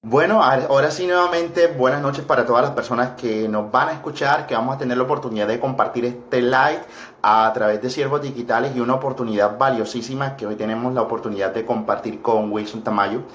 Bueno, ahora sí nuevamente buenas noches para todas las personas que nos van a escuchar, que vamos a tener la oportunidad de compartir este live a través de Siervos Digitales y una oportunidad valiosísima que hoy tenemos la oportunidad de compartir con Wilson Tamayo.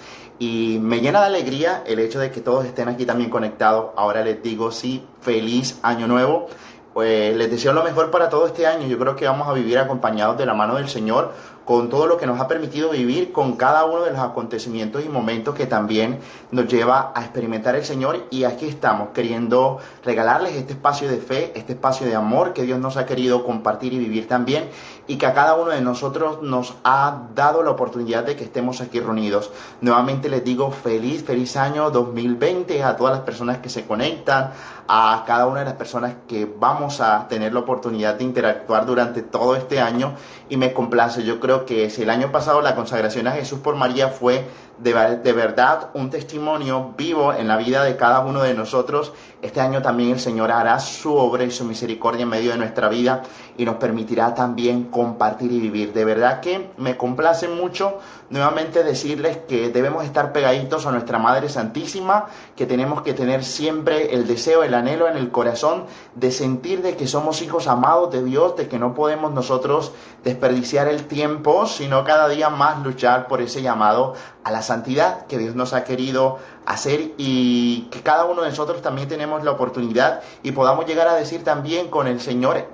Y me llena de alegría el hecho de que todos estén aquí también conectados. Ahora les digo sí, feliz año nuevo. Pues les deseo lo mejor para todo este año. Yo creo que vamos a vivir acompañados de la mano del Señor con todo lo que nos ha permitido vivir, con cada uno de los acontecimientos y momentos que también nos lleva a experimentar el Señor. Y aquí estamos queriendo regalarles este espacio de fe, este espacio de amor que Dios nos ha querido compartir y vivir también, y que a cada uno de nosotros nos ha dado la oportunidad de que estemos aquí reunidos. Nuevamente les digo feliz año 2020 a todas las personas que se conectan, a cada una de las personas que vamos a tener la oportunidad de interactuar durante todo este año. Y me complace, yo creo que si el año pasado la consagración a Jesús por María fue de verdad un testimonio vivo en la vida de cada uno de nosotros, este año también el Señor hará su obra y su misericordia en medio de nuestra vida y nos permitirá también compartir y vivir. De verdad que me complace mucho nuevamente decirles que debemos estar pegaditos a nuestra Madre Santísima, que tenemos que tener siempre el deseo, el anhelo en el corazón de sentir de que somos hijos amados de Dios, de que no podemos nosotros desperdiciar el tiempo, sino cada día más luchar por ese llamado a la santidad que Dios nos ha querido hacer, y que cada uno de nosotros también tenemos la oportunidad y podamos llegar a decir también con el Señor: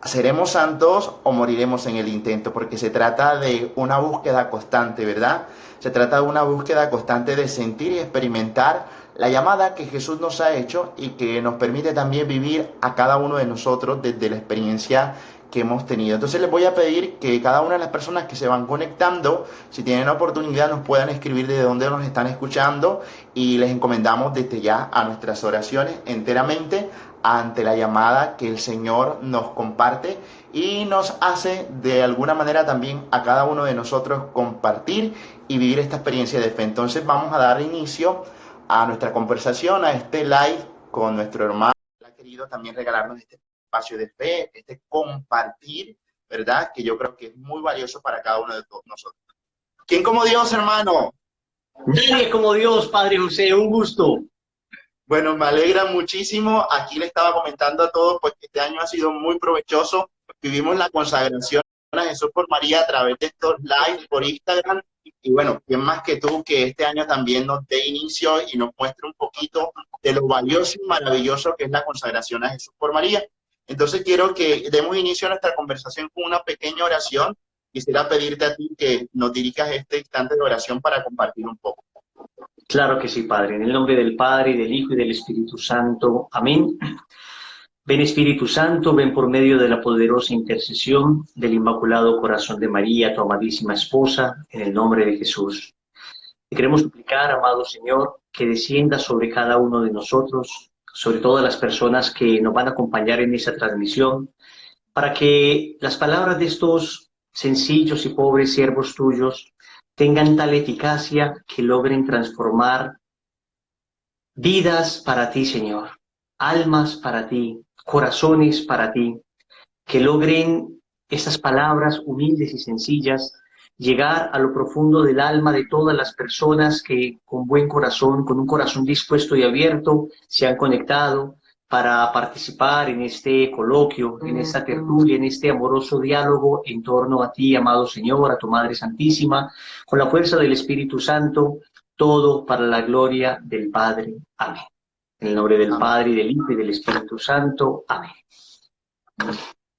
¿seremos santos o moriremos en el intento? Porque se trata de una búsqueda constante, ¿verdad? Se trata de una búsqueda constante de sentir y experimentar la llamada que Jesús nos ha hecho y que nos permite también vivir a cada uno de nosotros desde la experiencia que hemos tenido. Entonces les voy a pedir que cada una de las personas que se van conectando, si tienen la oportunidad, nos puedan escribir desde dónde nos están escuchando, y les encomendamos desde ya a nuestras oraciones enteramente ante la llamada que el Señor nos comparte y nos hace de alguna manera también a cada uno de nosotros compartir y vivir esta experiencia de fe. Entonces vamos a dar inicio a nuestra conversación, a este live con nuestro hermano. Él ha querido también regalarnos este espacio de fe, este compartir, ¿verdad? Que yo creo que es muy valioso para cada uno de todos nosotros. ¿Quién como Dios, hermano? Nadie como Dios, Padre José, un gusto. Bueno, me alegra muchísimo. Aquí le estaba comentando a todos, pues que este año ha sido muy provechoso. Vivimos la consagración a Jesús por María a través de estos lives por Instagram. Y bueno, ¿quién más que tú que este año también nos dé inicio y nos muestre un poquito de lo valioso y maravilloso que es la consagración a Jesús por María? Entonces quiero que demos inicio a nuestra conversación con una pequeña oración. Quisiera pedirte a ti que nos dirijas este instante de oración para compartir un poco. Claro que sí, Padre. En el nombre del Padre, y del Hijo, y del Espíritu Santo. Amén. Ven Espíritu Santo, ven por medio de la poderosa intercesión del Inmaculado Corazón de María, tu amadísima esposa, en el nombre de Jesús. Te queremos suplicar, amado Señor, que descienda sobre cada uno de nosotros, sobre todas las personas que nos van a acompañar en esa transmisión, para que las palabras de estos sencillos y pobres siervos tuyos tengan tal eficacia que logren transformar vidas para ti, Señor, almas para ti, corazones para ti, que logren estas palabras humildes y sencillas llegar a lo profundo del alma de todas las personas que con buen corazón, con un corazón dispuesto y abierto, se han conectado para participar en este coloquio, en esta tertulia, en este amoroso diálogo en torno a ti, amado Señor, a tu Madre Santísima, con la fuerza del Espíritu Santo, todo para la gloria del Padre. Amén. En el nombre del Padre, y del Hijo, y del Espíritu Santo. Amén.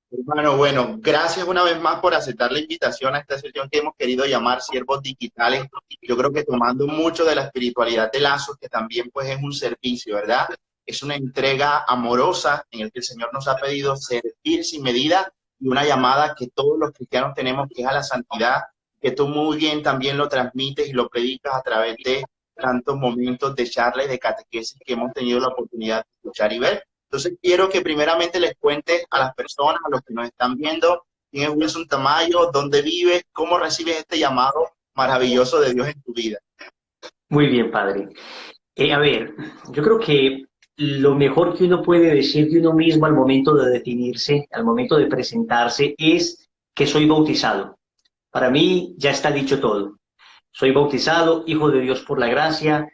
Hermano, bueno, gracias una vez más por aceptar la invitación a esta sesión que hemos querido llamar Siervos Digitales. Yo creo que tomando mucho de la espiritualidad de Lazos, que también pues es un servicio, ¿verdad? Es una entrega amorosa en el que el Señor nos ha pedido servir sin medida, y una llamada que todos los cristianos tenemos, que es a la santidad, que tú muy bien también lo transmites y lo predicas a través de tantos momentos de charla y de catequesis que hemos tenido la oportunidad de escuchar y ver. Entonces quiero que primeramente les cuentes a las personas, a los que nos están viendo, quién es Wilson Tamayo, dónde vives, cómo recibes este llamado maravilloso de Dios en tu vida. Muy bien, Padre. A ver, yo creo que lo mejor que uno puede decir de uno mismo al momento de definirse, al momento de presentarse, es que soy bautizado. Para mí ya está dicho todo. Soy bautizado, hijo de Dios por la gracia,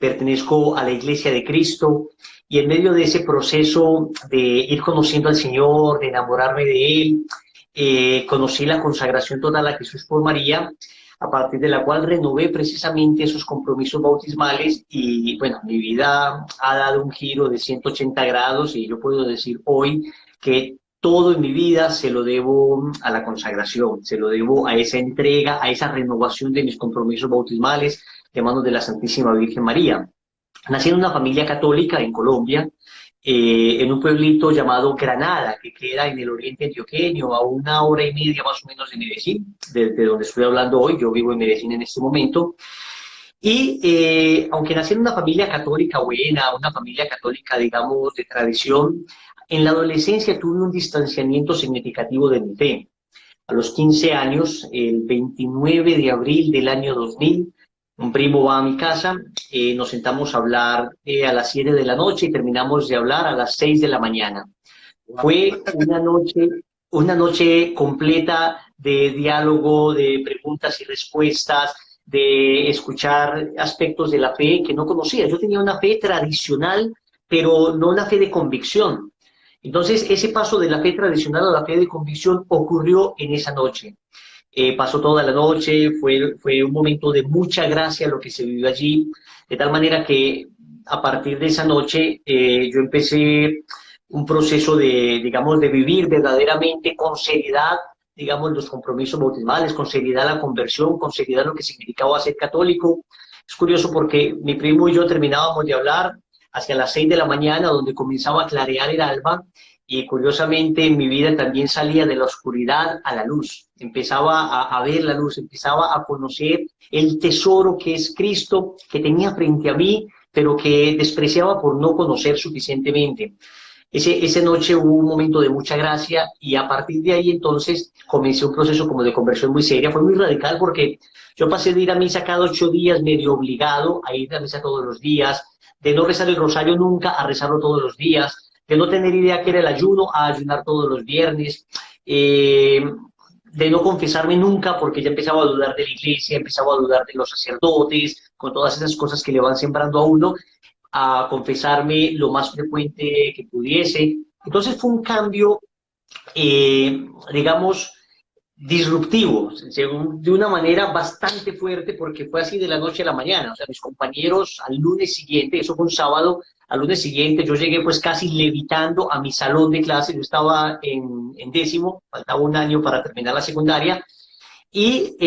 pertenezco a la Iglesia de Cristo y en medio de ese proceso de ir conociendo al Señor, de enamorarme de Él, conocí la consagración total a Jesús por María, a partir de la cual renové precisamente esos compromisos bautismales y bueno, mi vida ha dado un giro de 180 grados y yo puedo decir hoy que todo en mi vida se lo debo a la consagración, se lo debo a esa entrega, a esa renovación de mis compromisos bautismales de manos de la Santísima Virgen María. Nací en una familia católica en Colombia, en un pueblito llamado Granada, que queda en el oriente antioqueño, a 1 hora y media más o menos de Medellín, de donde estoy hablando hoy. Yo vivo en Medellín en este momento. Y aunque nací en una familia católica buena, una familia católica, digamos, de tradición, en la adolescencia tuve un distanciamiento significativo de mi fe. A los 15 años, el 29 de abril del año 2000, un primo va a mi casa, nos sentamos a hablar a las 7 de la noche y terminamos de hablar a las 6 de la mañana. Fue una noche completa de diálogo, de preguntas y respuestas, de escuchar aspectos de la fe que no conocía. Yo tenía una fe tradicional, pero no una fe de convicción. Entonces, ese paso de la fe tradicional a la fe de convicción ocurrió en esa noche. Pasó toda la noche, fue un momento de mucha gracia lo que se vivió allí, de tal manera que a partir de esa noche yo empecé un proceso de, digamos, de vivir verdaderamente con seriedad, digamos, los compromisos bautismales, con seriedad la conversión, con seriedad lo que significaba ser católico. Es curioso porque mi primo y yo terminábamos de hablar hacia las 6 de la mañana, donde comenzaba a clarear el alba, y curiosamente mi vida también salía de la oscuridad a la luz. Empezaba a ver la luz, empezaba a conocer el tesoro que es Cristo, que tenía frente a mí, pero que despreciaba por no conocer suficientemente. Esa noche hubo un momento de mucha gracia y a partir de ahí entonces comencé un proceso como de conversión muy seria. Fue muy radical porque yo pasé de ir a misa cada 8 días medio obligado a ir a misa todos los días, de no rezar el rosario nunca a rezarlo todos los días, de no tener idea que era el ayuno a ayunar todos los viernes, de no confesarme nunca porque ya empezaba a dudar de la iglesia, empezaba a dudar de los sacerdotes, con todas esas cosas que le van sembrando a uno, a confesarme lo más frecuente que pudiese. Entonces fue un cambio, digamos, disruptivo, de una manera bastante fuerte, porque fue así de la noche a la mañana. O sea, mis compañeros al lunes siguiente, eso fue un sábado, al lunes siguiente yo llegué pues casi levitando a mi salón de clase. Yo estaba en décimo, faltaba un año para terminar la secundaria, y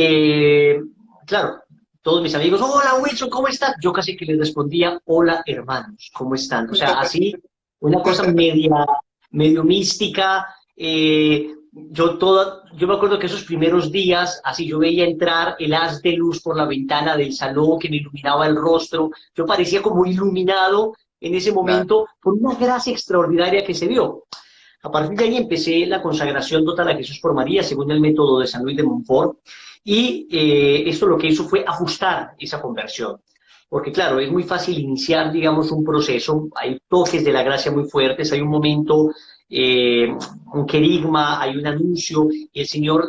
claro, todos mis amigos, hola Wilson, ¿cómo estás? Yo casi que les respondía, hola hermanos, ¿cómo están? O sea, así, una cosa medio mística. Yo me acuerdo que esos primeros días, así yo veía entrar el haz de luz por la ventana del salón que me iluminaba el rostro. Yo parecía como iluminado en ese momento por una gracia extraordinaria que se dio. A partir de ahí empecé la consagración total a Jesús por María, según el método de San Luis de Montfort, y esto lo que hizo fue ajustar esa conversión. Porque claro, es muy fácil iniciar, digamos, un proceso, hay toques de la gracia muy fuertes, hay un momento, un querigma, hay un anuncio, y el Señor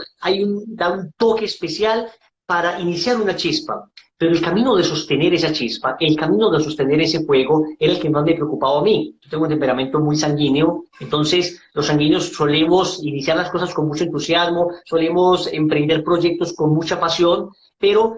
da un toque especial para iniciar una chispa. Pero el camino de sostener esa chispa, el camino de sostener ese fuego, era el que más me preocupaba a mí. Yo tengo un temperamento muy sanguíneo, entonces los sanguíneos solemos iniciar las cosas con mucho entusiasmo, solemos emprender proyectos con mucha pasión, pero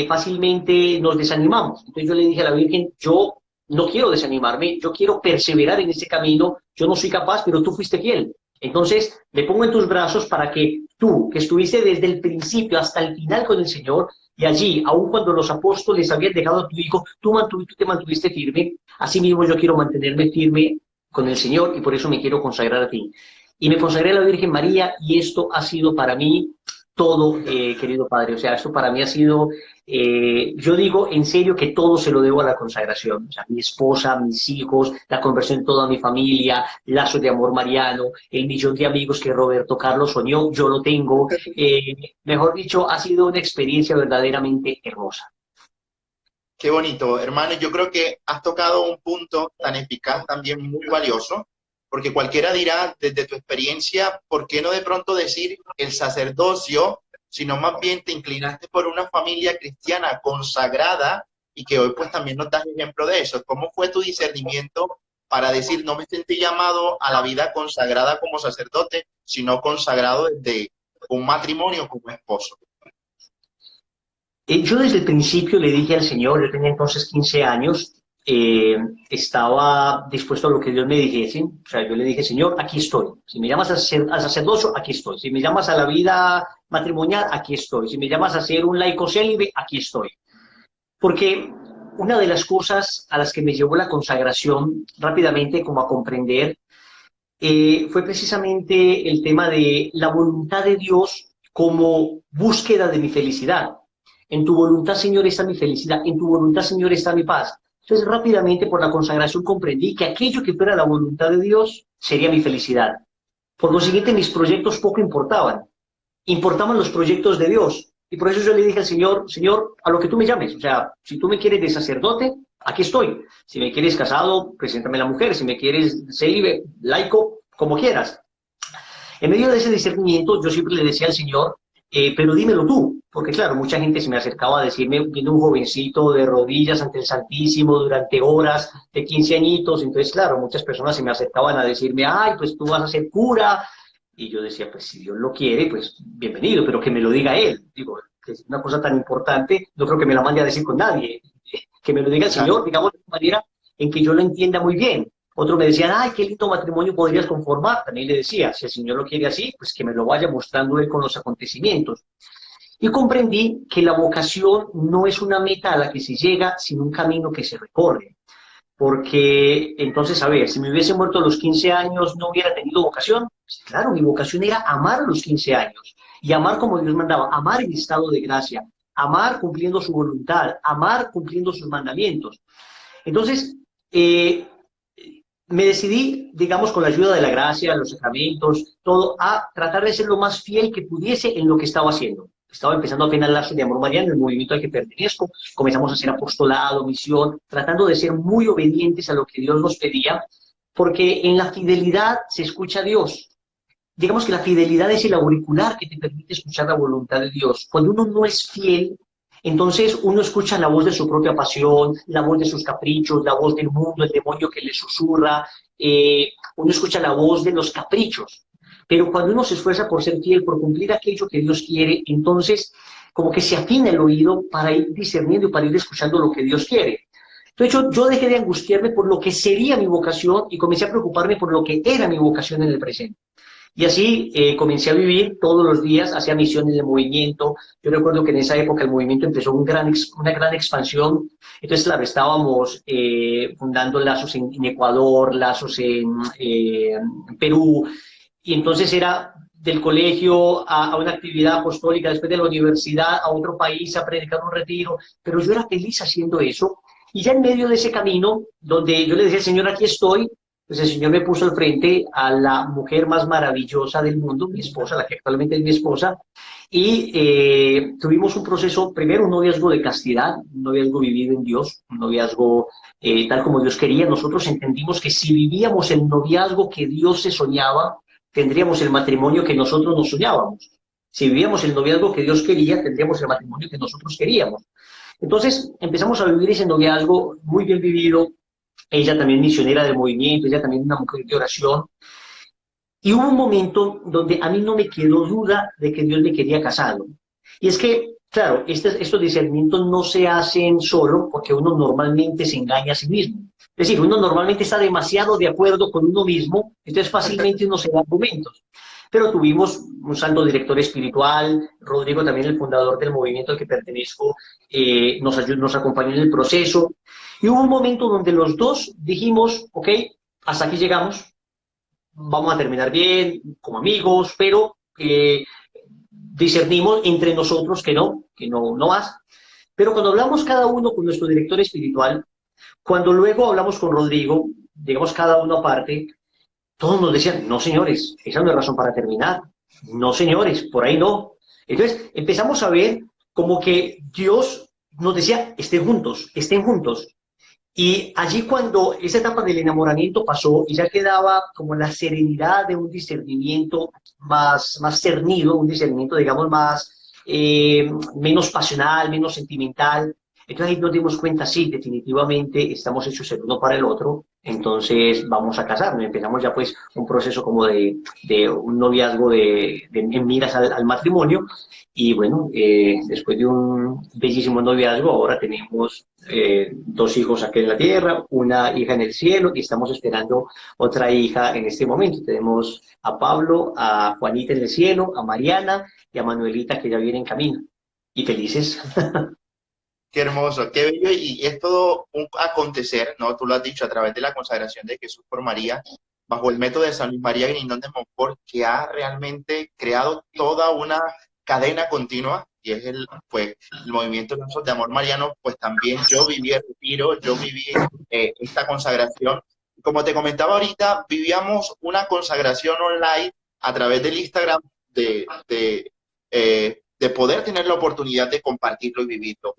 fácilmente nos desanimamos. Entonces yo le dije a la Virgen, yo no quiero desanimarme, yo quiero perseverar en ese camino, yo no soy capaz, pero tú fuiste fiel. Entonces me pongo en tus brazos para que tú, que estuviste desde el principio hasta el final con el Señor, y allí, aun cuando los apóstoles habían dejado a tu hijo, tú te mantuviste firme. Así mismo yo quiero mantenerme firme con el Señor y por eso me quiero consagrar a ti. Y me consagré a la Virgen María y esto ha sido para mí todo, querido Padre. O sea, esto para mí ha sido, yo digo en serio que todo se lo debo a la consagración. O sea, mi esposa, mis hijos, la conversión de toda mi familia, lazos de amor mariano, el millón de amigos que Roberto Carlos soñó, yo lo tengo. Mejor dicho, ha sido una experiencia verdaderamente hermosa. Qué bonito, hermano. Yo creo que has tocado un punto tan eficaz, también muy valioso, porque cualquiera dirá desde tu experiencia, ¿por qué no de pronto decir el sacerdocio, sino más bien te inclinaste por una familia cristiana consagrada y que hoy pues también nos das ejemplo de eso. ¿Cómo fue tu discernimiento para decir, no me sentí llamado a la vida consagrada como sacerdote, sino consagrado desde un matrimonio como esposo? Yo desde el principio le dije al Señor, yo tenía entonces 15 años, estaba dispuesto a lo que Dios me dijese. O sea, yo le dije, Señor, aquí estoy. Si me llamas al sacerdocio, aquí estoy. Si me llamas a la vida matrimonial, aquí estoy. Si me llamas a ser un laico célibe, aquí estoy. Porque una de las cosas a las que me llevó la consagración rápidamente como a comprender fue precisamente el tema de la voluntad de Dios como búsqueda de mi felicidad. En tu voluntad, Señor, está mi felicidad. En tu voluntad, Señor, está mi paz. Entonces, rápidamente por la consagración comprendí que aquello que fuera la voluntad de Dios sería mi felicidad. Por lo siguiente, mis proyectos poco importaban. Importaban los proyectos de Dios. Y por eso yo le dije al Señor, Señor, a lo que tú me llames. O sea, si tú me quieres de sacerdote, aquí estoy. Si me quieres casado, preséntame la mujer. Si me quieres célibe, laico, como quieras. En medio de ese discernimiento, yo siempre le decía al Señor, pero dímelo tú, porque claro, mucha gente se me acercaba a decirme, viene un jovencito de rodillas ante el Santísimo durante horas, de 15 añitos, entonces claro, muchas personas se me acercaban a decirme, ay, pues tú vas a ser cura, y yo decía, pues si Dios lo quiere, pues bienvenido, pero que me lo diga Él, digo, que es una cosa tan importante, no creo que me la mande a decir con nadie, que me lo diga el Señor, digamos, de una manera en que yo lo entienda muy bien. Otros me decían, ay, qué lindo matrimonio podrías conformar. También le decía, si el Señor lo quiere así, pues que me lo vaya mostrando Él con los acontecimientos. Y comprendí que la vocación no es una meta a la que se llega, sino un camino que se recorre. Porque entonces, a ver, si me hubiese muerto a los 15 años, ¿no hubiera tenido vocación? Pues claro, mi vocación era amar a los 15 años. Y amar como Dios mandaba, amar en estado de gracia, amar cumpliendo su voluntad, amar cumpliendo sus mandamientos. Entonces, me decidí, digamos, con la ayuda de la gracia, los sacramentos, todo, a tratar de ser lo más fiel que pudiese en lo que estaba haciendo. Estaba empezando apenas lazos de amor mariano, el movimiento al que pertenezco. Comenzamos a hacer apostolado, misión, tratando de ser muy obedientes a lo que Dios nos pedía, porque en la fidelidad se escucha a Dios. Digamos que la fidelidad es el auricular que te permite escuchar la voluntad de Dios. Cuando uno no es fiel, entonces uno escucha la voz de su propia pasión, la voz de sus caprichos, la voz del mundo, el demonio que le susurra, uno escucha la voz de los caprichos. Pero cuando uno se esfuerza por ser fiel, por cumplir aquello que Dios quiere, entonces como que se afina el oído para ir discerniendo y para ir escuchando lo que Dios quiere. Entonces yo dejé de angustiarme por lo que sería mi vocación y comencé a preocuparme por lo que era mi vocación en el presente. Y así comencé a vivir todos los días, hacía misiones de movimiento. Yo recuerdo que en esa época el movimiento empezó una gran expansión. Entonces, claro, estábamos fundando lazos en Ecuador, lazos en Perú. Y entonces era del colegio a una actividad apostólica, después de la universidad a otro país a predicar un retiro. Pero yo era feliz haciendo eso. Y ya en medio de ese camino, donde yo le decía, Señor, aquí estoy, pues el Señor me puso al frente a la mujer más maravillosa del mundo, mi esposa, la que actualmente es mi esposa, y tuvimos un proceso, primero un noviazgo de castidad, un noviazgo vivido en Dios, un noviazgo tal como Dios quería. Nosotros entendimos que si vivíamos el noviazgo que Dios se soñaba, tendríamos el matrimonio que nosotros nos soñábamos. Si vivíamos el noviazgo que Dios quería, tendríamos el matrimonio que nosotros queríamos. Entonces empezamos a vivir ese noviazgo muy bien vivido. Ella también misionera del movimiento, ella también una mujer de oración. Y hubo un momento donde a mí no me quedó duda de que Dios me quería casado. Y es que, claro, estos discernimientos no se hacen solo porque uno normalmente se engaña a sí mismo. Es decir, uno normalmente está demasiado de acuerdo con uno mismo, entonces fácilmente uno se da argumentos. Pero tuvimos un santo director espiritual, Rodrigo también el fundador del movimiento al que pertenezco, nos acompañó en el proceso. Y hubo un momento donde los dos dijimos, ok, hasta aquí llegamos, vamos a terminar bien, como amigos, pero discernimos entre nosotros que no más. Pero cuando hablamos cada uno con nuestro director espiritual, cuando luego hablamos con Rodrigo, digamos cada uno aparte, todos nos decían, no señores, esa no es razón para terminar, no señores, por ahí no. Entonces empezamos a ver como que Dios nos decía, estén juntos, estén juntos. Y allí cuando esa etapa del enamoramiento pasó y ya quedaba como la serenidad de un discernimiento más cernido, un discernimiento, digamos, menos pasional, menos sentimental, Entonces ahí nos dimos cuenta, sí, definitivamente estamos hechos el uno para el otro, entonces vamos a casarnos. Empezamos ya pues un proceso como de un noviazgo en miras al matrimonio y bueno, después de un bellísimo noviazgo, ahora tenemos dos hijos aquí en la tierra, una hija en el cielo y estamos esperando otra hija en este momento. Tenemos a Pablo, a Juanita en el cielo, a Mariana y a Manuelita que ya viene en camino. Y felices. Qué hermoso, qué bello, y es todo un acontecer, ¿no? Tú lo has dicho, a través de la consagración de Jesús por María, bajo el método de San Luis María Grindón de Montfort, que ha realmente creado toda una cadena continua, y es pues, el movimiento de amor mariano. Pues también yo viví el retiro, yo viví esta consagración. Como te comentaba ahorita, vivíamos una consagración online a través del Instagram de poder tener la oportunidad de compartirlo y vivirlo.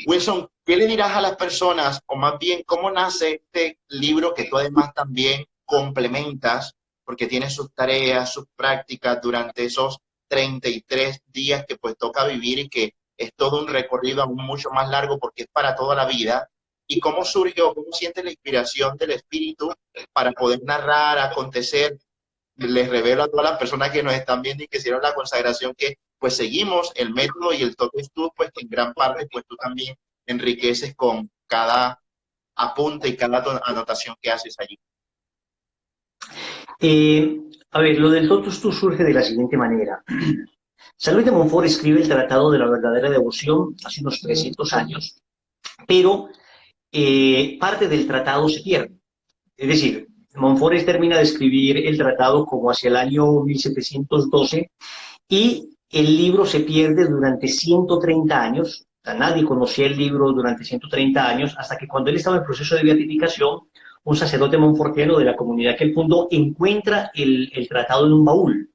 Wilson, ¿qué le dirás a las personas, o más bien, cómo nace este libro que tú además también complementas, porque tienes sus tareas, sus prácticas durante esos 33 días que pues toca vivir, y que es todo un recorrido aún mucho más largo porque es para toda la vida? ¿Y cómo surgió, cómo sientes la inspiración del espíritu para poder narrar, acontecer? Les revelo a todas las personas que nos están viendo y que hicieron la consagración, que pues seguimos el método y el toque tú, pues en gran parte pues tú también enriqueces con cada apunte y cada anotación que haces allí. A ver, lo del totus tu surge de la siguiente manera. San Luis de Montfort escribe el Tratado de la Verdadera Devoción hace unos 300 años, pero parte del tratado se pierde. Es decir, Montfort termina de escribir el tratado como hacia el año 1712 y el libro se pierde durante 130 años. O sea, nadie conocía el libro durante 130 años hasta que cuando él estaba en proceso de beatificación, un sacerdote monfortiano de la comunidad que él fundó encuentra el tratado en un baúl.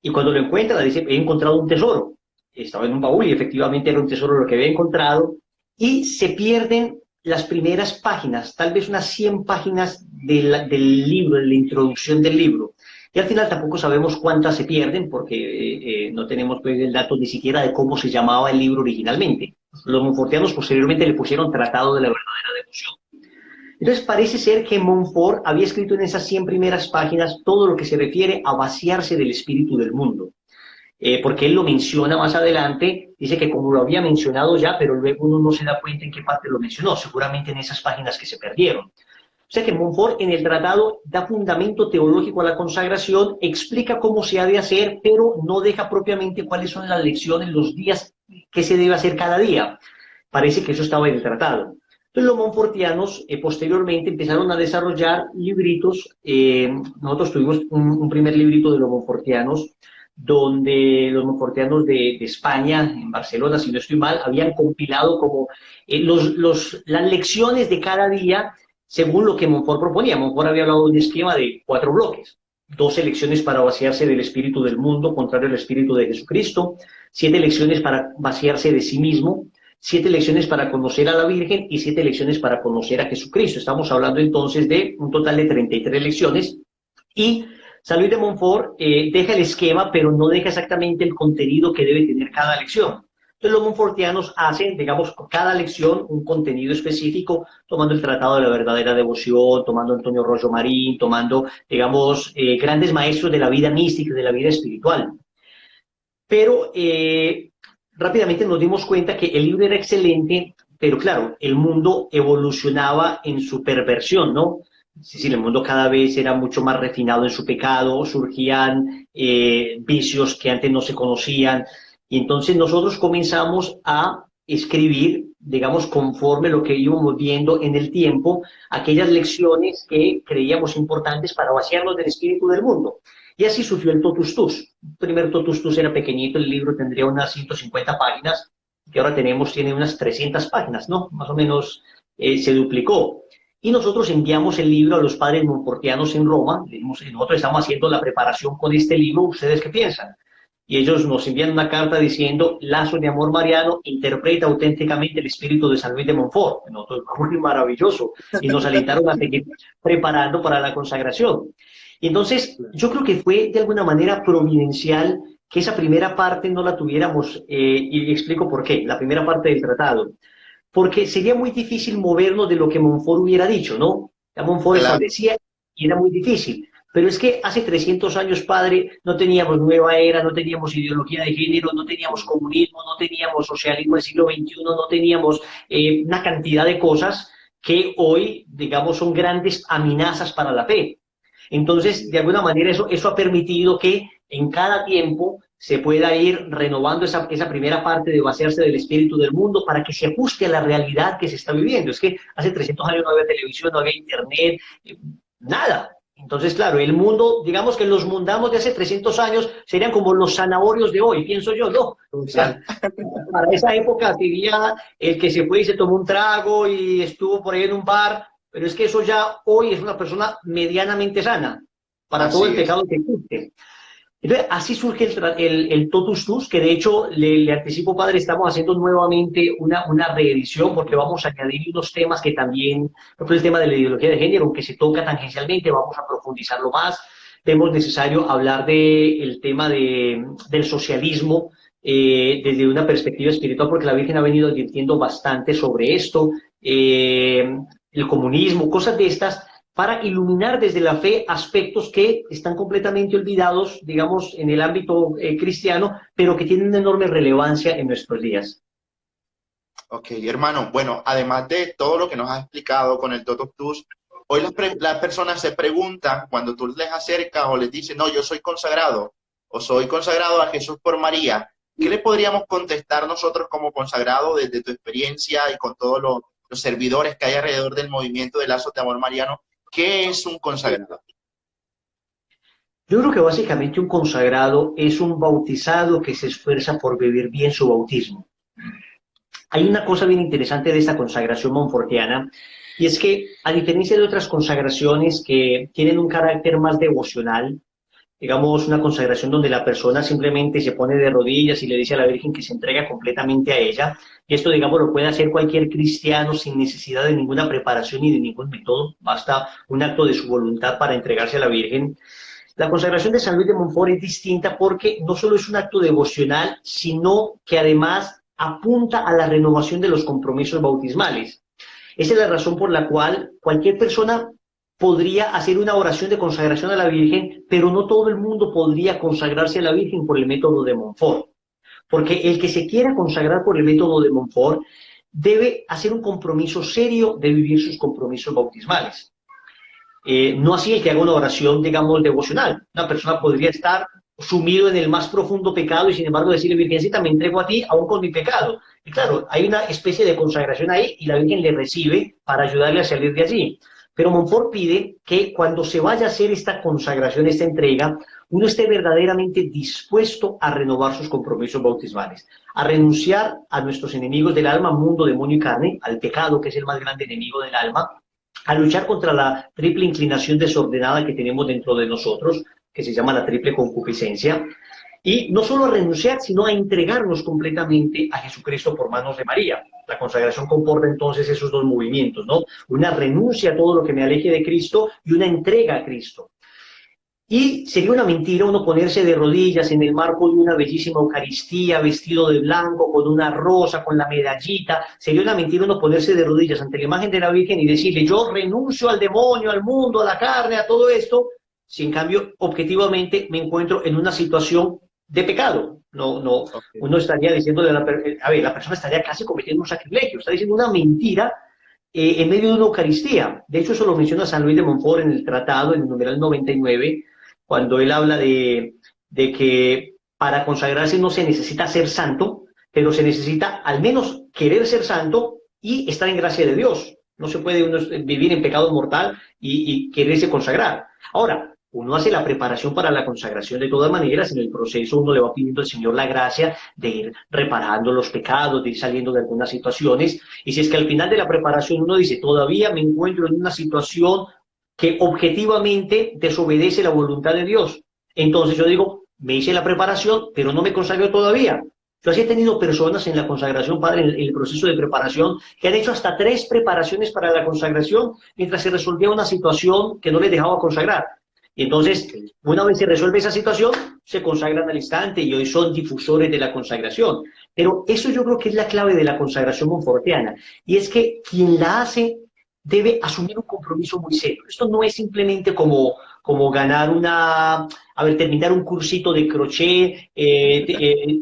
Y cuando lo encuentra, dice, he encontrado un tesoro. Estaba en un baúl y efectivamente era un tesoro lo que había encontrado. Y se pierden las primeras páginas, tal vez unas 100 páginas del libro, de la introducción del libro. Y al final tampoco sabemos cuántas se pierden porque no tenemos pues, el dato ni siquiera de cómo se llamaba el libro originalmente. Los monfortianos posteriormente le pusieron Tratado de la Verdadera Devoción. Entonces parece ser que Montfort había escrito en esas 100 primeras páginas todo lo que se refiere a vaciarse del espíritu del mundo. Porque él lo menciona más adelante, dice que como lo había mencionado ya, pero luego uno no se da cuenta en qué parte lo mencionó, seguramente en esas páginas que se perdieron. O sea que Montfort en el tratado da fundamento teológico a la consagración, explica cómo se ha de hacer, pero no deja propiamente cuáles son las lecciones, los días que se debe hacer cada día. Parece que eso estaba en el tratado. Entonces los monfortianos posteriormente empezaron a desarrollar libritos. Nosotros tuvimos un primer librito de los monfortianos, donde los monfortianos de España, en Barcelona, si no estoy mal, habían compilado como las lecciones de cada día según lo que Montfort proponía. Montfort había hablado de un esquema de 4 bloques. 12 lecciones para vaciarse del espíritu del mundo, contrario al espíritu de Jesucristo. 7 lecciones para vaciarse de sí mismo. 7 lecciones para conocer a la Virgen y 7 lecciones para conocer a Jesucristo. Estamos hablando entonces de un total de 33 lecciones. Y San Luis de Montfort deja el esquema, pero no deja exactamente el contenido que debe tener cada lección. Entonces los monfortianos hacen, digamos, cada lección un contenido específico, tomando el Tratado de la Verdadera Devoción, tomando Antonio Rollo Marín, tomando, digamos, grandes maestros de la vida mística, de la vida espiritual. Pero rápidamente nos dimos cuenta que el libro era excelente, pero claro, el mundo evolucionaba en su perversión, ¿no? Es decir, el mundo cada vez era mucho más refinado en su pecado, surgían vicios que antes no se conocían, y entonces nosotros comenzamos a escribir, digamos, conforme lo que íbamos viendo en el tiempo, aquellas lecciones que creíamos importantes para vaciarnos del espíritu del mundo. Y así surgió el Totus Tus. El primer Totus Tus era pequeñito, el libro tendría unas 150 páginas, que ahora tiene unas 300 páginas, ¿no? Más o menos se duplicó. Y nosotros enviamos el libro a los padres monfortianos en Roma. Nosotros estamos haciendo la preparación con este libro, ¿ustedes qué piensan? Y ellos nos envían una carta diciendo, Lazo de Amor Mariano interpreta auténticamente el espíritu de San Luis de Montfort. Nosotros, muy maravilloso. Y nos alentaron a seguir preparando para la consagración. Y entonces, yo creo que fue de alguna manera providencial que esa primera parte no la tuviéramos, y explico por qué, la primera parte del tratado. porque sería muy difícil movernos de lo que Montfort hubiera dicho, ¿no? Ya Montfort Claro. establecía y era muy difícil. Pero es que hace 300 años, padre, no teníamos nueva era, no teníamos ideología de género, no teníamos comunismo, no teníamos socialismo del siglo XXI, no teníamos una cantidad de cosas que hoy, digamos, son grandes amenazas para la fe. Entonces, de alguna manera, eso ha permitido que en cada tiempo se pueda ir renovando esa primera parte de vaciarse del espíritu del mundo para que se ajuste a la realidad que se está viviendo. Es que hace 300 años no había televisión, no había internet, nada. Entonces, claro, el mundo, digamos que los mundamos de hace 300 años serían como los zanahorios de hoy, pienso yo, ¿no? O sea, para esa época sería el que se fue y se tomó un trago y estuvo por ahí en un bar, pero es que eso ya hoy es una persona medianamente sana para todo el pecado que existe. Entonces, así surge el Totus Tus, que de hecho, le anticipo, padre, estamos haciendo nuevamente una reedición porque vamos a añadir unos temas que también, por ejemplo, el tema de la ideología de género, aunque se toca tangencialmente, vamos a profundizarlo más. Vemos necesario hablar del tema del socialismo desde una perspectiva espiritual, porque la Virgen ha venido advirtiendo bastante sobre esto, el comunismo, cosas de estas, para iluminar desde la fe aspectos que están completamente olvidados, digamos, en el ámbito cristiano, pero que tienen una enorme relevancia en nuestros días. Ok, hermano, bueno, además de todo lo que nos has explicado con el Totus Tus, hoy las personas se preguntan cuando tú les acercas o les dices, no, yo soy consagrado o soy consagrado a Jesús por María, ¿qué le podríamos contestar nosotros como consagrado desde tu experiencia y con todos los servidores que hay alrededor del movimiento de Lazos de Amor Mariano? ¿Qué es un consagrado? Yo creo que básicamente un consagrado es un bautizado que se esfuerza por vivir bien su bautismo. Hay una cosa bien interesante de esta consagración monfortiana, y es que, a diferencia de otras consagraciones que tienen un carácter más devocional, digamos, una consagración donde la persona simplemente se pone de rodillas y le dice a la Virgen que se entrega completamente a ella, y esto, digamos, lo puede hacer cualquier cristiano sin necesidad de ninguna preparación ni de ningún método, basta un acto de su voluntad para entregarse a la Virgen. La consagración de San Luis de Montfort es distinta porque no solo es un acto devocional, sino que además apunta a la renovación de los compromisos bautismales. Esa es la razón por la cual cualquier persona podría hacer una oración de consagración a la Virgen, pero no todo el mundo podría consagrarse a la Virgen por el método de Montfort. Porque el que se quiera consagrar por el método de Montfort debe hacer un compromiso serio de vivir sus compromisos bautismales. No así el que haga una oración, digamos, devocional. Una persona podría estar sumido en el más profundo pecado y sin embargo decirle, Virgencita, me entrego a ti aún con mi pecado. Y claro, hay una especie de consagración ahí y la Virgen le recibe para ayudarle a salir de allí. Pero Montfort pide que cuando se vaya a hacer esta consagración, esta entrega, uno esté verdaderamente dispuesto a renovar sus compromisos bautismales, a renunciar a nuestros enemigos del alma, mundo, demonio y carne, al pecado, que es el más grande enemigo del alma, a luchar contra la triple inclinación desordenada que tenemos dentro de nosotros, que se llama la triple concupiscencia, y no solo a renunciar, sino a entregarnos completamente a Jesucristo por manos de María. La consagración comporta entonces esos dos movimientos, ¿no? Una renuncia a todo lo que me aleje de Cristo y una entrega a Cristo. Y sería una mentira uno ponerse de rodillas en el marco de una bellísima Eucaristía, vestido de blanco, con una rosa, con la medallita. Sería una mentira uno ponerse de rodillas ante la imagen de la Virgen y decirle, yo renuncio al demonio, al mundo, a la carne, a todo esto, si en cambio objetivamente me encuentro en una situación de pecado. Uno estaría diciéndole la persona estaría casi cometiendo un sacrilegio, está diciendo una mentira en medio de una Eucaristía. De hecho, eso lo menciona San Luis de Montfort en el tratado, en el numeral 99, cuando él habla de que para consagrarse no se necesita ser santo, pero se necesita al menos querer ser santo y estar en gracia de Dios. No se puede uno vivir en pecado mortal y quererse consagrar. Ahora, uno hace la preparación para la consagración de todas maneras, en el proceso uno le va pidiendo al Señor la gracia de ir reparando los pecados, de ir saliendo de algunas situaciones, y si es que al final de la preparación uno dice, todavía me encuentro en una situación que objetivamente desobedece la voluntad de Dios, entonces yo digo, me hice la preparación, pero no me consagré todavía. Yo así he tenido personas en la consagración, padre, en el proceso de preparación, que han hecho hasta 3 preparaciones para la consagración, mientras se resolvía una situación que no les dejaba consagrar. Y entonces, una vez se resuelve esa situación, se consagran al instante y hoy son difusores de la consagración. Pero eso yo creo que es la clave de la consagración monfortiana, y es que quien la hace debe asumir un compromiso muy serio. Esto no es simplemente como ganar a ver, terminar un cursito de crochet,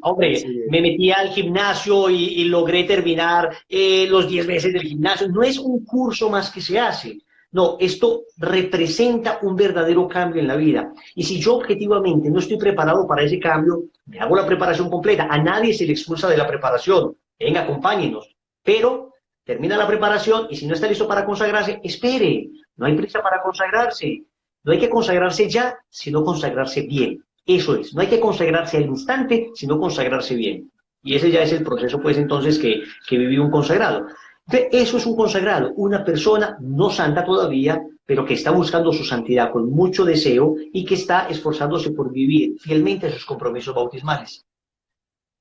hombre, Sí, me metí al gimnasio y logré terminar los 10 meses del gimnasio. No es un curso más que se hace. No, esto representa un verdadero cambio en la vida. Y si yo objetivamente no estoy preparado para ese cambio, me hago la preparación completa. A nadie se le expulsa de la preparación. Venga, acompáñenos. Pero termina la preparación y si no está listo para consagrarse, espere. No hay prisa para consagrarse. No hay que consagrarse ya, sino consagrarse bien. Eso es. No hay que consagrarse al instante, sino consagrarse bien. Y ese ya es el proceso, pues, entonces, que vivió un consagrado. Eso es un consagrado, una persona no santa todavía, pero que está buscando su santidad con mucho deseo y que está esforzándose por vivir fielmente sus compromisos bautismales.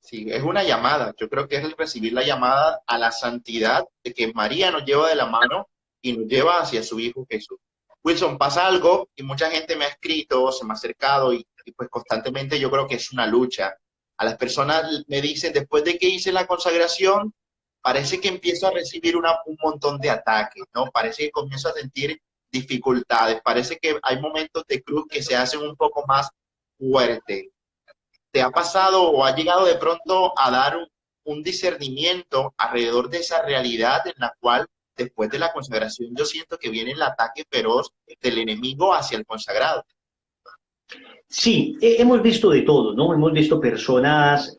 sí, es una llamada. Yo creo que es el recibir la llamada a la santidad de que María nos lleva de la mano y nos lleva hacia su Hijo Jesús. Wilson, pasa algo y mucha gente me ha escrito, se me ha acercado y pues constantemente yo creo que es una lucha. A las personas me dicen, después de que hice la consagración, parece que empiezo a recibir un montón de ataques, ¿no? Parece que comienzo a sentir dificultades, parece que hay momentos de cruz que se hacen un poco más fuertes. ¿Te ha pasado o ha llegado de pronto a dar un discernimiento alrededor de esa realidad en la cual después de la consagración yo siento que viene el ataque feroz del enemigo hacia el consagrado? Sí, hemos visto de todo, ¿no? Hemos visto personas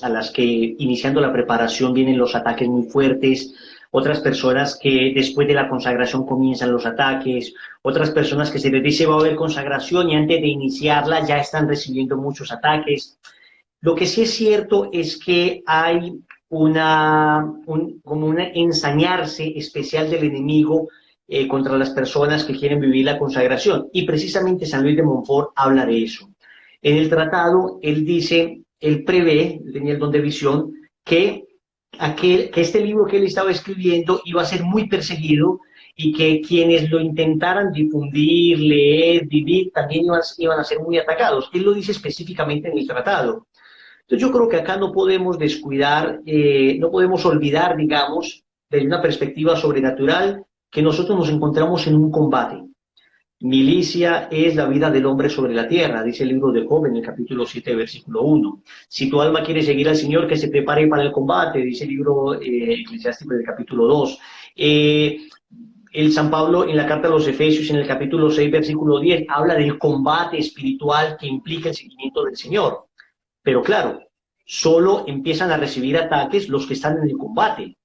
a las que iniciando la preparación vienen los ataques muy fuertes, otras personas que después de la consagración comienzan los ataques, otras personas que se les dice va a haber consagración y antes de iniciarla ya están recibiendo muchos ataques. Lo que sí es cierto es que hay como una ensañarse especial del enemigo contra las personas que quieren vivir la consagración. Y precisamente San Luis de Montfort habla de eso. En el tratado, él dice, él prevé, tenía el don de visión, que este libro que él estaba escribiendo iba a ser muy perseguido y que quienes lo intentaran difundir, leer, vivir, también iban a ser muy atacados. Él lo dice específicamente en el tratado. Entonces yo creo que acá no podemos descuidar, no podemos olvidar, digamos, desde una perspectiva sobrenatural, que nosotros nos encontramos en un combate. Milicia es la vida del hombre sobre la tierra, dice el libro de Job en el capítulo 7, versículo 1. Si tu alma quiere seguir al Señor, que se prepare para el combate, dice el libro eclesiástico del capítulo 2. El San Pablo en la carta a los Efesios, en el capítulo 6, versículo 10, habla del combate espiritual que implica el seguimiento del Señor. Pero claro, solo empiezan a recibir ataques los que están en el combate.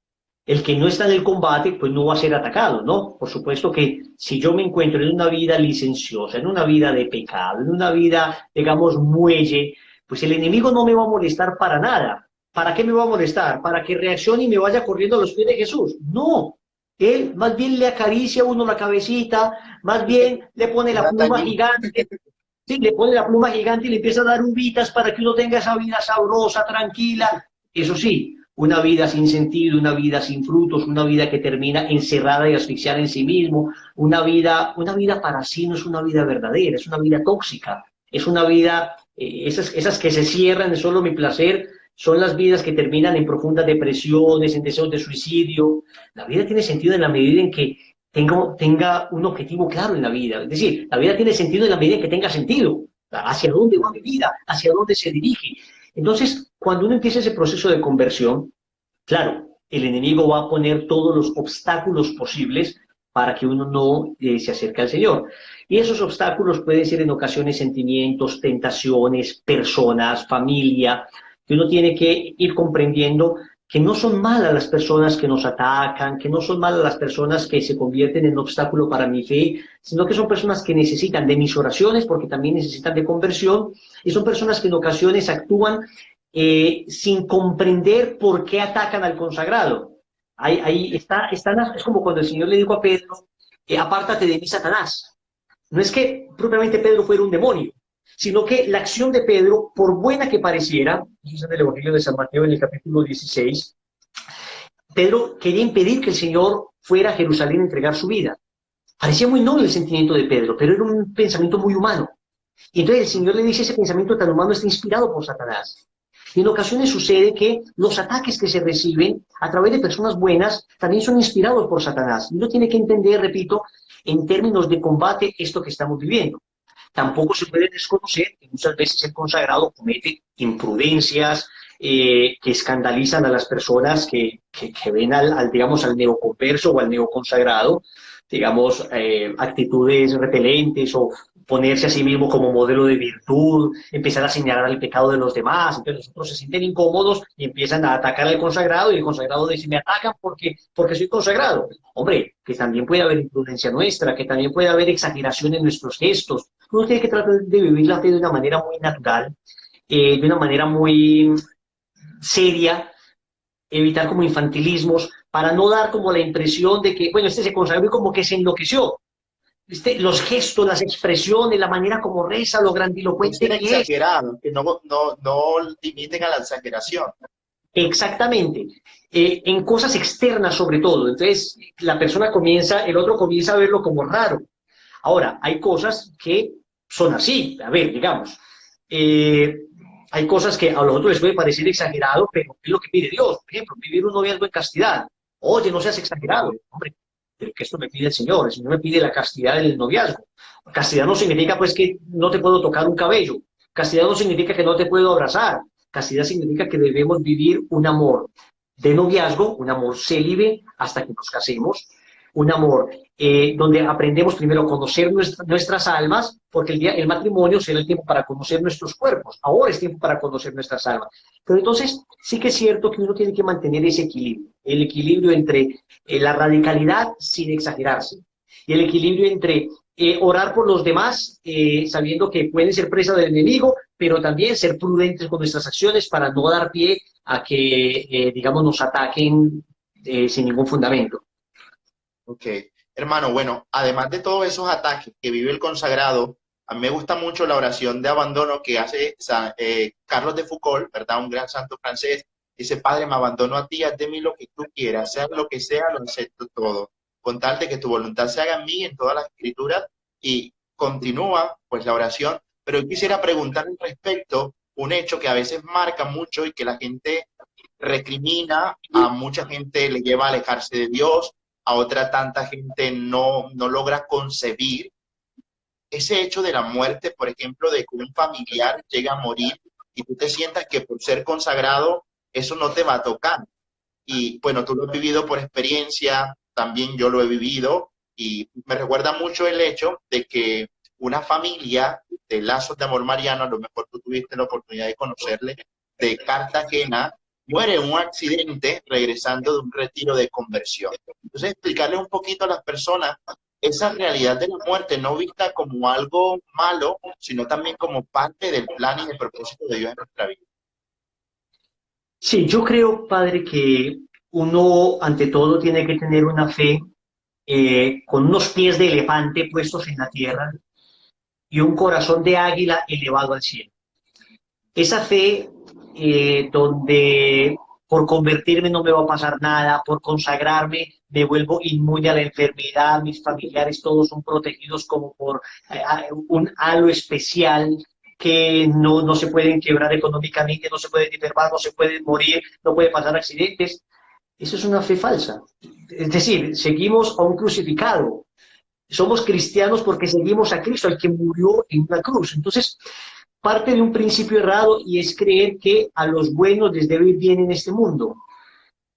El que no está en el combate, pues no va a ser atacado, ¿no? Por supuesto que si yo me encuentro en una vida licenciosa, en una vida de pecado, en una vida, digamos, muelle, pues el enemigo no me va a molestar para nada. ¿Para qué me va a molestar? ¿Para que reaccione y me vaya corriendo a los pies de Jesús? No. Él más bien le acaricia a uno la cabecita, más bien le pone la pluma gigante. Sí, le pone la pluma gigante y le empieza a dar uvitas para que uno tenga esa vida sabrosa, tranquila. Eso sí, una vida sin sentido, una vida sin frutos, una vida que termina encerrada y asfixiada en sí mismo, una vida para sí no es una vida verdadera, es una vida tóxica, es una vida, esas que se cierran en solo mi placer, son las vidas que terminan en profundas depresiones, en deseos de suicidio. La vida tiene sentido en la medida en que tenga un objetivo claro en la vida. Es decir, la vida tiene sentido en la medida en que tenga sentido. ¿Hacia dónde va mi vida? ¿Hacia dónde se dirige? Entonces, cuando uno empieza ese proceso de conversión, claro, el enemigo va a poner todos los obstáculos posibles para que uno no se acerque al Señor. Y esos obstáculos pueden ser en ocasiones sentimientos, tentaciones, personas, familia, que uno tiene que ir comprendiendo que no son malas las personas que nos atacan, que no son malas las personas que se convierten en un obstáculo para mi fe, sino que son personas que necesitan de mis oraciones porque también necesitan de conversión y son personas que en ocasiones actúan sin comprender por qué atacan al consagrado. Ahí está, es como cuando el Señor le dijo a Pedro, apártate de mí, Satanás. No es que propiamente Pedro fuera un demonio, sino que la acción de Pedro, por buena que pareciera, eso es en el Evangelio de San Mateo en el capítulo 16, Pedro quería impedir que el Señor fuera a Jerusalén a entregar su vida. Parecía muy noble el sentimiento de Pedro, pero era un pensamiento muy humano. Y entonces el Señor le dice, ese pensamiento tan humano está inspirado por Satanás. Y en ocasiones sucede que los ataques que se reciben a través de personas buenas también son inspirados por Satanás. Y uno tiene que entender, repito, en términos de combate esto que estamos viviendo. Tampoco se puede desconocer que muchas veces el consagrado comete imprudencias que escandalizan a las personas que ven digamos, al neoconverso o al neoconsagrado, digamos, actitudes repelentes o ponerse a sí mismo como modelo de virtud, empezar a señalar el pecado de los demás. Entonces los otros se sienten incómodos y empiezan a atacar al consagrado y el consagrado dice, me atacan porque soy consagrado. Hombre, que también puede haber imprudencia nuestra, que también puede haber exageración en nuestros gestos. Uno tiene que tratar de vivir la fe de una manera muy natural, de una manera muy seria, evitar como infantilismos, para no dar como la impresión de que, bueno, este se consagró y como que se enloqueció. Los gestos, las expresiones, la manera como reza, lo No grandilocuente ser que es. exagerado, que no limiten a la exageración. Exactamente. En cosas externas sobre todo. Entonces, la persona comienza, el otro comienza a verlo como raro. Ahora, hay cosas que son así. A ver, digamos, eh, hay cosas que a los otros les puede parecer exagerado, pero es lo que pide Dios. Por ejemplo, vivir un noviazgo en castidad. Oye, no seas exagerado. Hombre, pero que esto me pide el Señor me pide la castidad del noviazgo. Castidad no significa pues que no te puedo tocar un cabello. Castidad no significa que no te puedo abrazar. Castidad significa que debemos vivir un amor de noviazgo, un amor célibe hasta que nos casemos, un amor donde aprendemos primero a conocer nuestras almas, porque el matrimonio será el tiempo para conocer nuestros cuerpos. Ahora es tiempo para conocer nuestras almas. Pero entonces sí que es cierto que uno tiene que mantener ese equilibrio, el equilibrio entre la radicalidad sin exagerarse, y el equilibrio entre orar por los demás, sabiendo que pueden ser presa del enemigo, pero también ser prudentes con nuestras acciones para no dar pie a que, digamos, nos ataquen sin ningún fundamento. Ok, hermano, bueno, además de todos esos ataques que vive el consagrado, a mí me gusta mucho la oración de abandono que hace Carlos de Foucault, ¿verdad? Un gran santo francés. Dice, Padre, me abandono a ti, haz de mí lo que tú quieras, sea lo que sea, lo acepto todo, con tal de que tu voluntad se haga en mí en todas las escrituras. Y continúa, pues, la oración, pero yo quisiera preguntar al respecto un hecho que a veces marca mucho y que la gente recrimina, a mucha gente le lleva a alejarse de Dios, a otra tanta gente no logra concebir ese hecho de la muerte, por ejemplo, de que un familiar llega a morir y tú te sientas que por ser consagrado eso no te va a tocar. Y bueno, tú lo has vivido por experiencia, también yo lo he vivido y me recuerda mucho el hecho de que una familia de lazos de amor mariano, a lo mejor tú tuviste la oportunidad de conocerle, de Cartagena, muere en un accidente regresando de un retiro de conversión. Entonces, explicarle un poquito a las personas esa realidad de la muerte, no vista como algo malo, sino también como parte del plan y del propósito de Dios en nuestra vida. Sí, yo creo, padre, que uno ante todo tiene que tener una fe con unos pies de elefante puestos en la tierra y un corazón de águila elevado al cielo. Esa fe donde por convertirme no me va a pasar nada, por consagrarme me vuelvo inmune a la enfermedad, mis familiares todos son protegidos como por un halo especial que no se pueden quebrar económicamente, no se pueden enfermar, no se pueden morir, no pueden pasar accidentes. Eso es una fe falsa. Es decir, seguimos a un crucificado. Somos cristianos porque seguimos a Cristo, al que murió en una cruz. Entonces, parte de un principio errado y es creer que a los buenos les debe ir bien en este mundo.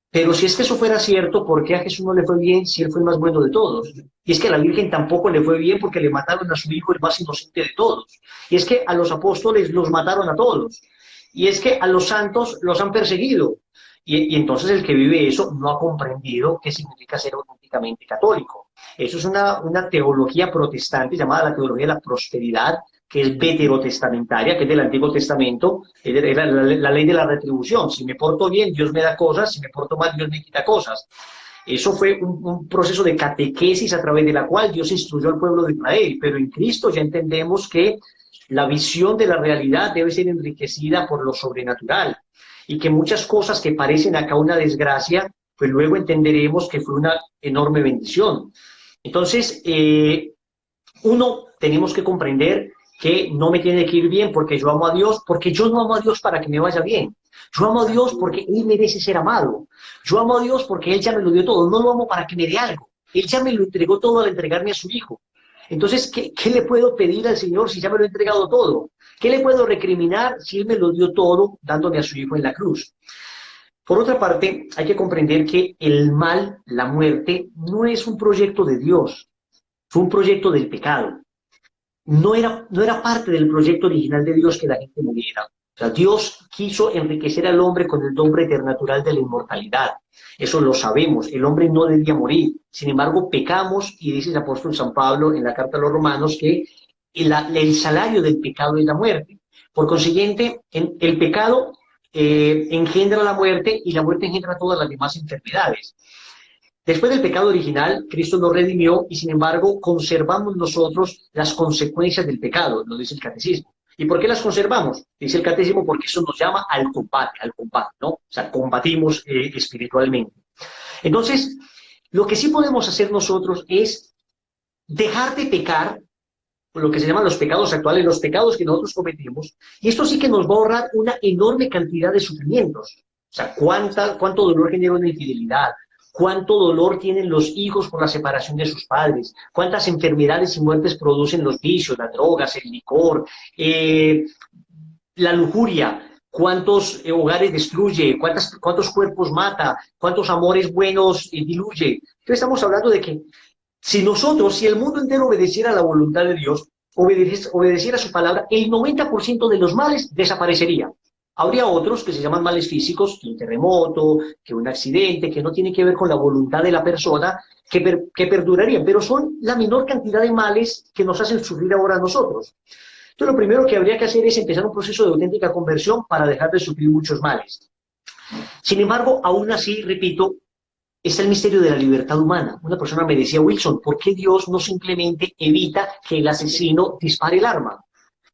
Pero si es que eso fuera cierto, ¿por qué a Jesús no le fue bien si él fue el más bueno de todos? Y es que a la Virgen tampoco le fue bien porque le mataron a su hijo el más inocente de todos. Y es que a los apóstoles los mataron a todos. Y es que a los santos los han perseguido. Y entonces el que vive eso no ha comprendido qué significa ser auténticamente católico. Eso es una teología protestante llamada la teología de la prosperidad, que es veterotestamentaria, que es del Antiguo Testamento, es la ley de la retribución. Si me porto bien, Dios me da cosas, si me porto mal, Dios me quita cosas. Eso fue un proceso de catequesis a través de la cual Dios instruyó al pueblo de Israel, pero en Cristo ya entendemos que la visión de la realidad debe ser enriquecida por lo sobrenatural y que muchas cosas que parecen acá una desgracia, pues luego entenderemos que fue una enorme bendición. Entonces, uno, tenemos que comprender que no me tiene que ir bien porque yo amo a Dios, porque yo no amo a Dios para que me vaya bien. Yo amo a Dios porque Él merece ser amado. Yo amo a Dios porque Él ya me lo dio todo. No lo amo para que me dé algo. Él ya me lo entregó todo al entregarme a su Hijo. Entonces, ¿qué le puedo pedir al Señor si ya me lo ha entregado todo? ¿Qué le puedo recriminar si Él me lo dio todo dándome a su Hijo en la cruz? Por otra parte, hay que comprender que el mal, la muerte, no es un proyecto de Dios, fue un proyecto del pecado. No era parte del proyecto original de Dios que la gente muriera. O sea, Dios quiso enriquecer al hombre con el don preternatural de la inmortalidad. Eso lo sabemos, el hombre no debía morir. Sin embargo, pecamos, y dice el apóstol San Pablo en la carta a los Romanos que el salario del pecado es la muerte. Por consiguiente, el pecado engendra la muerte, y la muerte engendra todas las demás enfermedades. Después del pecado original, Cristo nos redimió, y sin embargo conservamos nosotros las consecuencias del pecado, lo dice el catecismo. ¿Y por qué las conservamos? Dice el catecismo, porque eso nos llama al combate, ¿no? O sea, combatimos espiritualmente. Entonces, lo que sí podemos hacer nosotros es dejar de pecar, lo que se llaman los pecados actuales, los pecados que nosotros cometimos, y esto sí que nos va a ahorrar una enorme cantidad de sufrimientos. O sea, cuánto dolor genera una infidelidad, cuánto dolor tienen los hijos por la separación de sus padres, cuántas enfermedades y muertes producen los vicios, las drogas, el licor, la lujuria, cuántos hogares destruye, cuántos cuerpos mata, cuántos amores buenos diluye. Entonces estamos hablando de que si el mundo entero obedeciera a la voluntad de Dios, obedeciera a su palabra, el 90% de los males desaparecería. Habría otros que se llaman males físicos, que un terremoto, que un accidente, que no tiene que ver con la voluntad de la persona, que perdurarían, pero son la menor cantidad de males que nos hacen sufrir ahora a nosotros. Entonces, lo primero que habría que hacer es empezar un proceso de auténtica conversión para dejar de sufrir muchos males. Sin embargo, aún así, repito, está el misterio de la libertad humana. Una persona me decía, Wilson, ¿por qué Dios no simplemente evita que el asesino dispare el arma?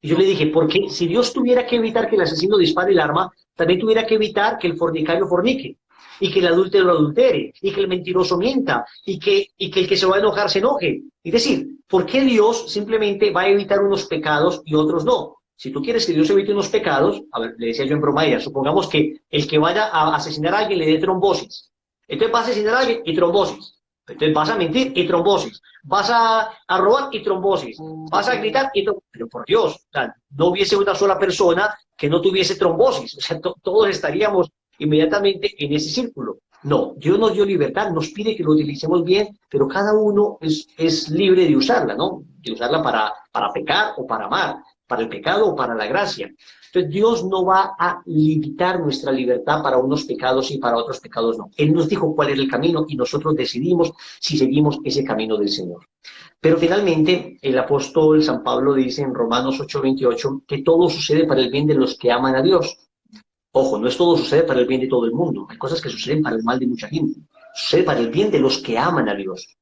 Y yo le dije, porque si Dios tuviera que evitar que el asesino dispare el arma, también tuviera que evitar que el fornicario fornique, y que el adúltero adultere, y que el mentiroso mienta, y que el que se va a enojar se enoje. Es decir, ¿por qué Dios simplemente va a evitar unos pecados y otros no? Si tú quieres que Dios evite unos pecados, a ver, le decía yo en broma a ella, supongamos que el que vaya a asesinar a alguien le dé trombosis. Entonces vas a asesinar a alguien y trombosis. Entonces vas a mentir y trombosis. Vas a robar y trombosis. Vas a gritar y trombosis. Pero por Dios, o sea, no hubiese una sola persona que no tuviese trombosis. O sea, todos estaríamos inmediatamente en ese círculo. No, Dios nos dio libertad, nos pide que lo utilicemos bien, pero cada uno es libre de usarla, ¿no? De usarla para pecar o para amar, para el pecado o para la gracia. Entonces Dios no va a limitar nuestra libertad para unos pecados y para otros pecados no. Él nos dijo cuál era el camino y nosotros decidimos si seguimos ese camino del Señor. Pero finalmente el apóstol San Pablo dice en Romanos 8:28 que todo sucede para el bien de los que aman a Dios. Ojo, no es todo sucede para el bien de todo el mundo. Hay cosas que suceden para el mal de mucha gente. Sucede para el bien de los que aman a Dios.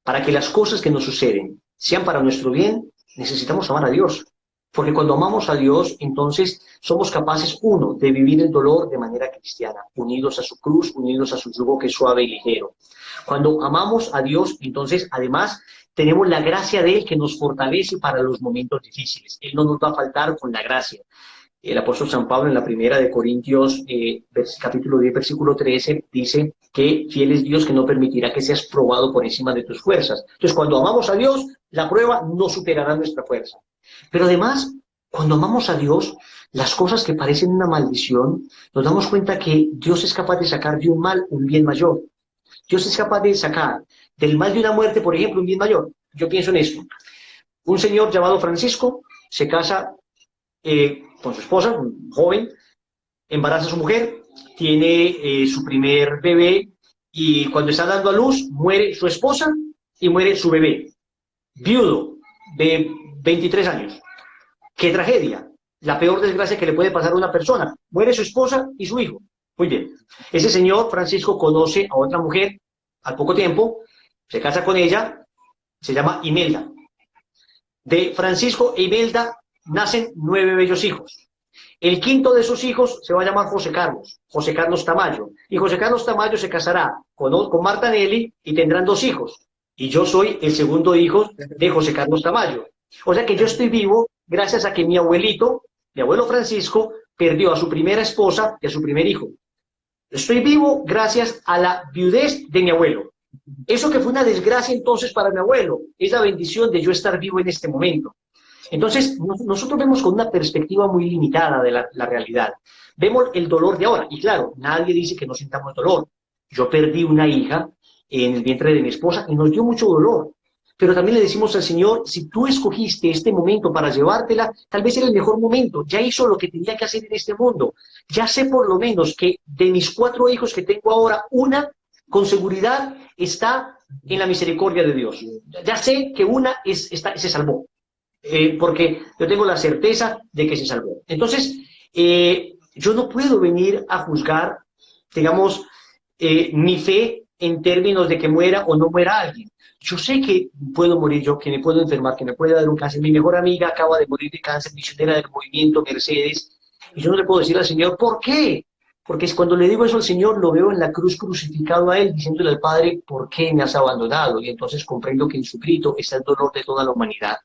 Para que las cosas que nos suceden sean para nuestro bien, necesitamos amar a Dios. Porque cuando amamos a Dios, entonces somos capaces, uno, de vivir el dolor de manera cristiana, unidos a su cruz, unidos a su yugo que es suave y ligero. Cuando amamos a Dios, entonces, además, tenemos la gracia de Él que nos fortalece para los momentos difíciles. Él no nos va a faltar con la gracia. El apóstol San Pablo en la primera de Corintios, capítulo 10, versículo 13, dice que fiel es Dios que no permitirá que seas probado por encima de tus fuerzas. Entonces, cuando amamos a Dios, la prueba no superará nuestra fuerza. Pero además, cuando amamos a Dios, las cosas que parecen una maldición, nos damos cuenta que Dios es capaz de sacar de un mal un bien mayor. Dios es capaz de sacar del mal de una muerte, por ejemplo, un bien mayor. Yo pienso en esto. Un señor llamado Francisco se casa con su esposa, un joven, embaraza a su mujer, tiene su primer bebé y cuando está dando a luz muere su esposa y muere su bebé. Viudo de 23 años. ¡Qué tragedia! La peor desgracia que le puede pasar a una persona. Muere su esposa y su hijo. Muy bien. Ese señor, Francisco, conoce a otra mujer al poco tiempo, se casa con ella, se llama Imelda. De Francisco e Imelda nacen 9 bellos hijos. El quinto de sus hijos se va a llamar José Carlos Tamayo. Y José Carlos Tamayo se casará con Marta Nelly y tendrán 2 hijos. Y yo soy el segundo hijo de José Carlos Tamayo. O sea que yo estoy vivo gracias a que mi abuelo Francisco perdió a su primera esposa y a su primer hijo. Estoy vivo gracias a la viudez de mi abuelo. Eso que fue una desgracia entonces para mi abuelo, es la bendición de yo estar vivo en este momento. Entonces, nosotros vemos con una perspectiva muy limitada de la realidad. Vemos el dolor de ahora, y claro, nadie dice que no sintamos dolor. Yo perdí una hija en el vientre de mi esposa y nos dio mucho dolor. Pero también le decimos al Señor, si tú escogiste este momento para llevártela, tal vez era el mejor momento, ya hizo lo que tenía que hacer en este mundo. Ya sé por lo menos que de mis 4 hijos que tengo ahora, una con seguridad está en la misericordia de Dios. Ya sé que una se salvó, porque yo tengo la certeza de que se salvó. Entonces, yo no puedo venir a juzgar, digamos, mi fe en términos de que muera o no muera alguien. Yo sé que puedo morir yo, que me puedo enfermar, que me puede dar un cáncer. Mi mejor amiga acaba de morir de cáncer, misionera del movimiento Mercedes, y yo no le puedo decir al Señor, ¿por qué? Porque cuando le digo eso al Señor, lo veo en la cruz crucificado a Él, diciéndole al Padre, ¿por qué me has abandonado? Y entonces comprendo que en su grito está el dolor de toda la humanidad.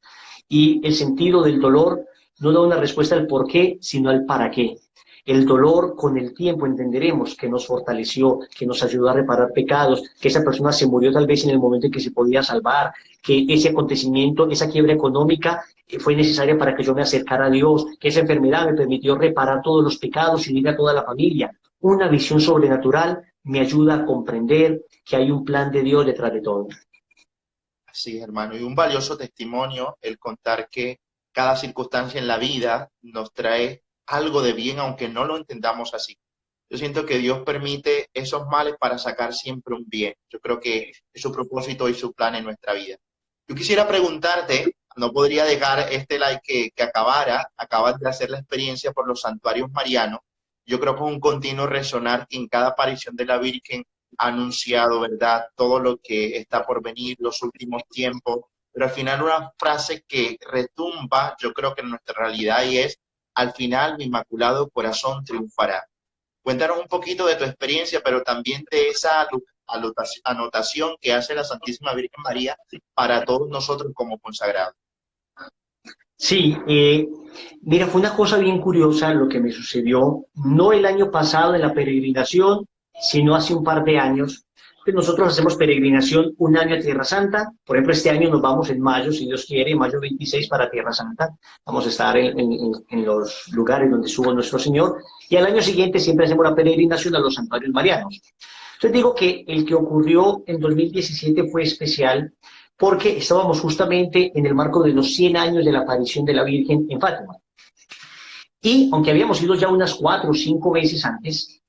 Y el sentido del dolor no da una respuesta al por qué, sino al para qué. El dolor, con el tiempo entenderemos que nos fortaleció, que nos ayudó a reparar pecados, que esa persona se murió tal vez en el momento en que se podía salvar, que ese acontecimiento, esa quiebra económica fue necesaria para que yo me acercara a Dios, que esa enfermedad me permitió reparar todos los pecados y unir a toda la familia. Una visión sobrenatural me ayuda a comprender que hay un plan de Dios detrás de todo. Así, hermano, y un valioso testimonio el contar que cada circunstancia en la vida nos trae algo de bien, aunque no lo entendamos así. Yo siento que Dios permite esos males para sacar siempre un bien. Yo creo que es su propósito y su plan en nuestra vida. Yo quisiera preguntarte, no podría dejar este like que acabara, acabas de hacer la experiencia por los santuarios marianos. Yo creo que es un continuo resonar que en cada aparición de la Virgen ha anunciado, ¿verdad?, todo lo que está por venir, los últimos tiempos, pero al final una frase que retumba, yo creo que en nuestra realidad, y es: al final mi inmaculado corazón triunfará. Cuéntanos un poquito de tu experiencia, pero también de esa anotación que hace la Santísima Virgen María para todos nosotros como consagrados. Sí, mira, fue una cosa bien curiosa lo que me sucedió, no el año pasado en la peregrinación, sino hace un par de años. Pues nosotros hacemos peregrinación un año a Tierra Santa. Por ejemplo, este año nos vamos en mayo, si Dios quiere, mayo 26 para Tierra Santa. Vamos a estar en los lugares donde subo nuestro Señor. Y al año siguiente siempre hacemos la peregrinación a los santuarios marianos. Entonces digo que el que ocurrió en 2017 fue especial porque estábamos justamente en el marco de los 100 años de la aparición de la Virgen en Fátima. Y aunque habíamos ido ya unas 4 o 5 veces antes,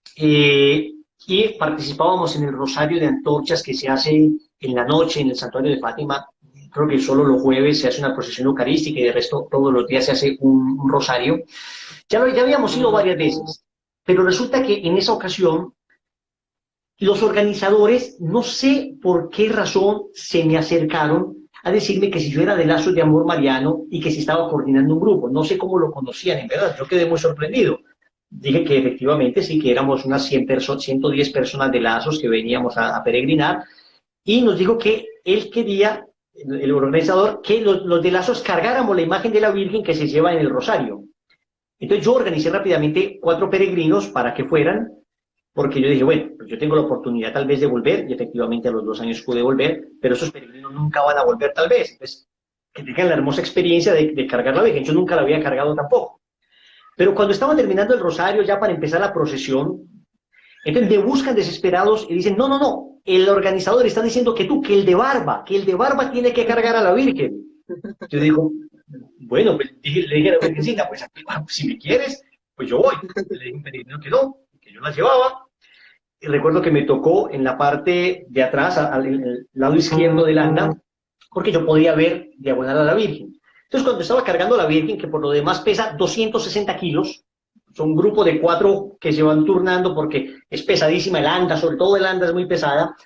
y participábamos en el rosario de antorchas que se hace en la noche en el santuario de Fátima. Creo que solo los jueves se hace una procesión eucarística y de resto todos los días se hace un rosario. Ya habíamos ido varias veces, pero resulta que en esa ocasión los organizadores, no sé por qué razón, se me acercaron a decirme que si yo era de Lazos de Amor Mariano y que si estaba coordinando un grupo. No sé cómo lo conocían, en verdad, yo quedé muy sorprendido. Dije que efectivamente sí, que éramos unas 110 personas de Lazos que veníamos a peregrinar, y nos dijo que él quería, el organizador, que los de Lazos cargáramos la imagen de la Virgen que se lleva en el rosario. Entonces yo organicé rápidamente 4 peregrinos para que fueran, porque yo dije, bueno, pues yo tengo la oportunidad tal vez de volver, y efectivamente a los 2 años pude volver, pero esos peregrinos nunca van a volver tal vez. Entonces, que tengan la hermosa experiencia de cargar la Virgen. Yo nunca la había cargado tampoco. Pero cuando estaba terminando el rosario, ya para empezar la procesión, entonces me buscan desesperados y dicen, no, el organizador está diciendo que el de barba tiene que cargar a la Virgen. Yo digo, bueno, pues le dije a la Virgencita, pues si me quieres, pues yo voy. Le dije a un peregrino que no, que yo la llevaba. Y recuerdo que me tocó en la parte de atrás, al lado izquierdo del anda, porque yo podía ver diagonal a la Virgen. Entonces, cuando estaba cargando a la Virgen, que por lo demás pesa 260 kilos, son un grupo de 4 que se van turnando porque es pesadísima el anda, sobre todo el anda es muy pesada.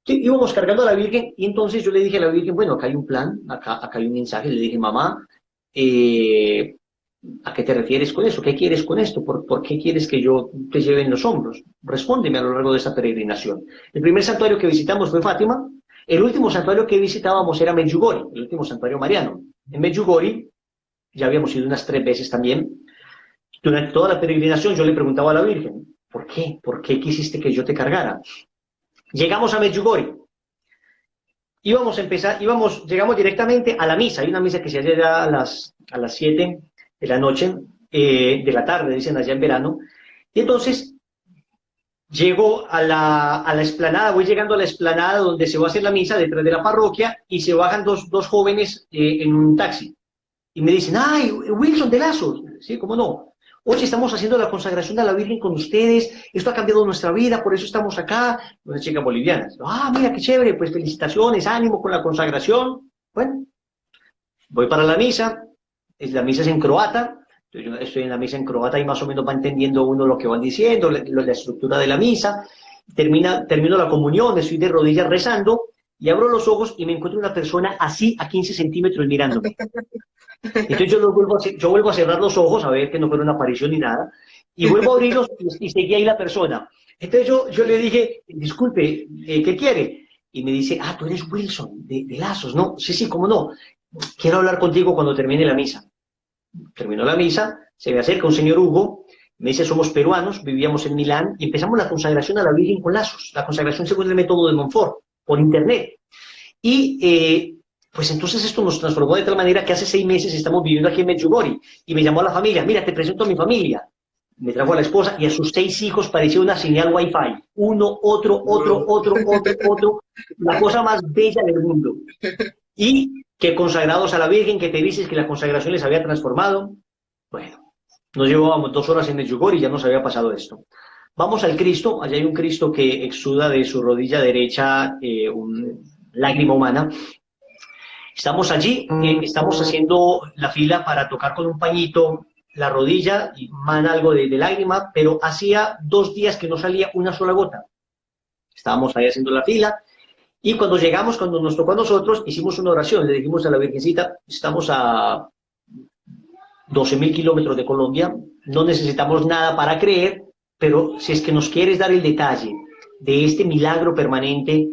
Íbamos cargando a la Virgen y entonces yo le dije a la Virgen, bueno, acá hay un plan, acá hay un mensaje. Le dije, mamá, ¿a qué te refieres con eso? ¿Qué quieres con esto? ¿Por qué quieres que yo te lleve en los hombros? Respóndeme a lo largo de esta peregrinación. El primer santuario que visitamos fue Fátima. El último santuario que visitábamos era Medjugorje, el último santuario mariano. En Medjugorje, ya habíamos ido unas 3 veces también, Durante toda la peregrinación yo le preguntaba a la Virgen, ¿por qué? ¿Por qué quisiste que yo te cargara? Llegamos a Medjugorje. Llegamos directamente a la misa. Hay una misa que se hace ya a las 7 de la noche, de la tarde, dicen allá en verano. Y entonces llego a la explanada, voy llegando a la explanada donde se va a hacer la misa, detrás de la parroquia, y se bajan dos jóvenes en un taxi. Y me dicen, ¡ay, Wilson de Lazos! Sí, ¿cómo no? Hoy estamos haciendo la consagración a la Virgen con ustedes, esto ha cambiado nuestra vida, por eso estamos acá. Una chica boliviana. Ah, mira, qué chévere, pues felicitaciones, ánimo con la consagración. Bueno, voy para la misa es en croata, yo estoy en la misa en croata y más o menos va entendiendo uno lo que van diciendo, la estructura de la misa. Termino la comunión, estoy de rodillas rezando y abro los ojos y me encuentro una persona así a 15 centímetros mirándome. Entonces yo vuelvo a cerrar los ojos a ver que no fuera una aparición ni nada, y vuelvo a abrirlos y seguía ahí la persona. Entonces yo le dije, disculpe, ¿qué quiere? Y me dice, tú eres Wilson, de Lazos, ¿no? Sí, sí, cómo no. Quiero hablar contigo cuando termine la misa. Terminó la misa, se me acerca un señor Hugo, me dice, somos peruanos, vivíamos en Milán, y empezamos la consagración a la Virgen con Lazos, la consagración según el método de Montfort, por internet. Y pues entonces esto nos transformó de tal manera que hace 6 meses estamos viviendo aquí en Medjugorje, y me llamó a la familia, mira, te presento a mi familia. Me trajo a la esposa y a sus 6 hijos parecía una señal Wi-Fi. Uno, otro, la cosa más bella del mundo. Y que consagrados a la Virgen, que te dices que la consagración les había transformado. Bueno, nos llevábamos 2 horas en Medjugorje y ya nos había pasado esto. Vamos al Cristo, allá hay un Cristo que exuda de su rodilla derecha un lágrima humana. Estamos allí, estamos haciendo la fila para tocar con un pañito la rodilla y mana algo de lágrima, pero hacía 2 días que no salía una sola gota. Estábamos ahí haciendo la fila y cuando llegamos, cuando nos tocó a nosotros, hicimos una oración, le dijimos a la Virgencita, estamos a 12.000 kilómetros de Colombia, no necesitamos nada para creer, pero si es que nos quieres dar el detalle de este milagro permanente,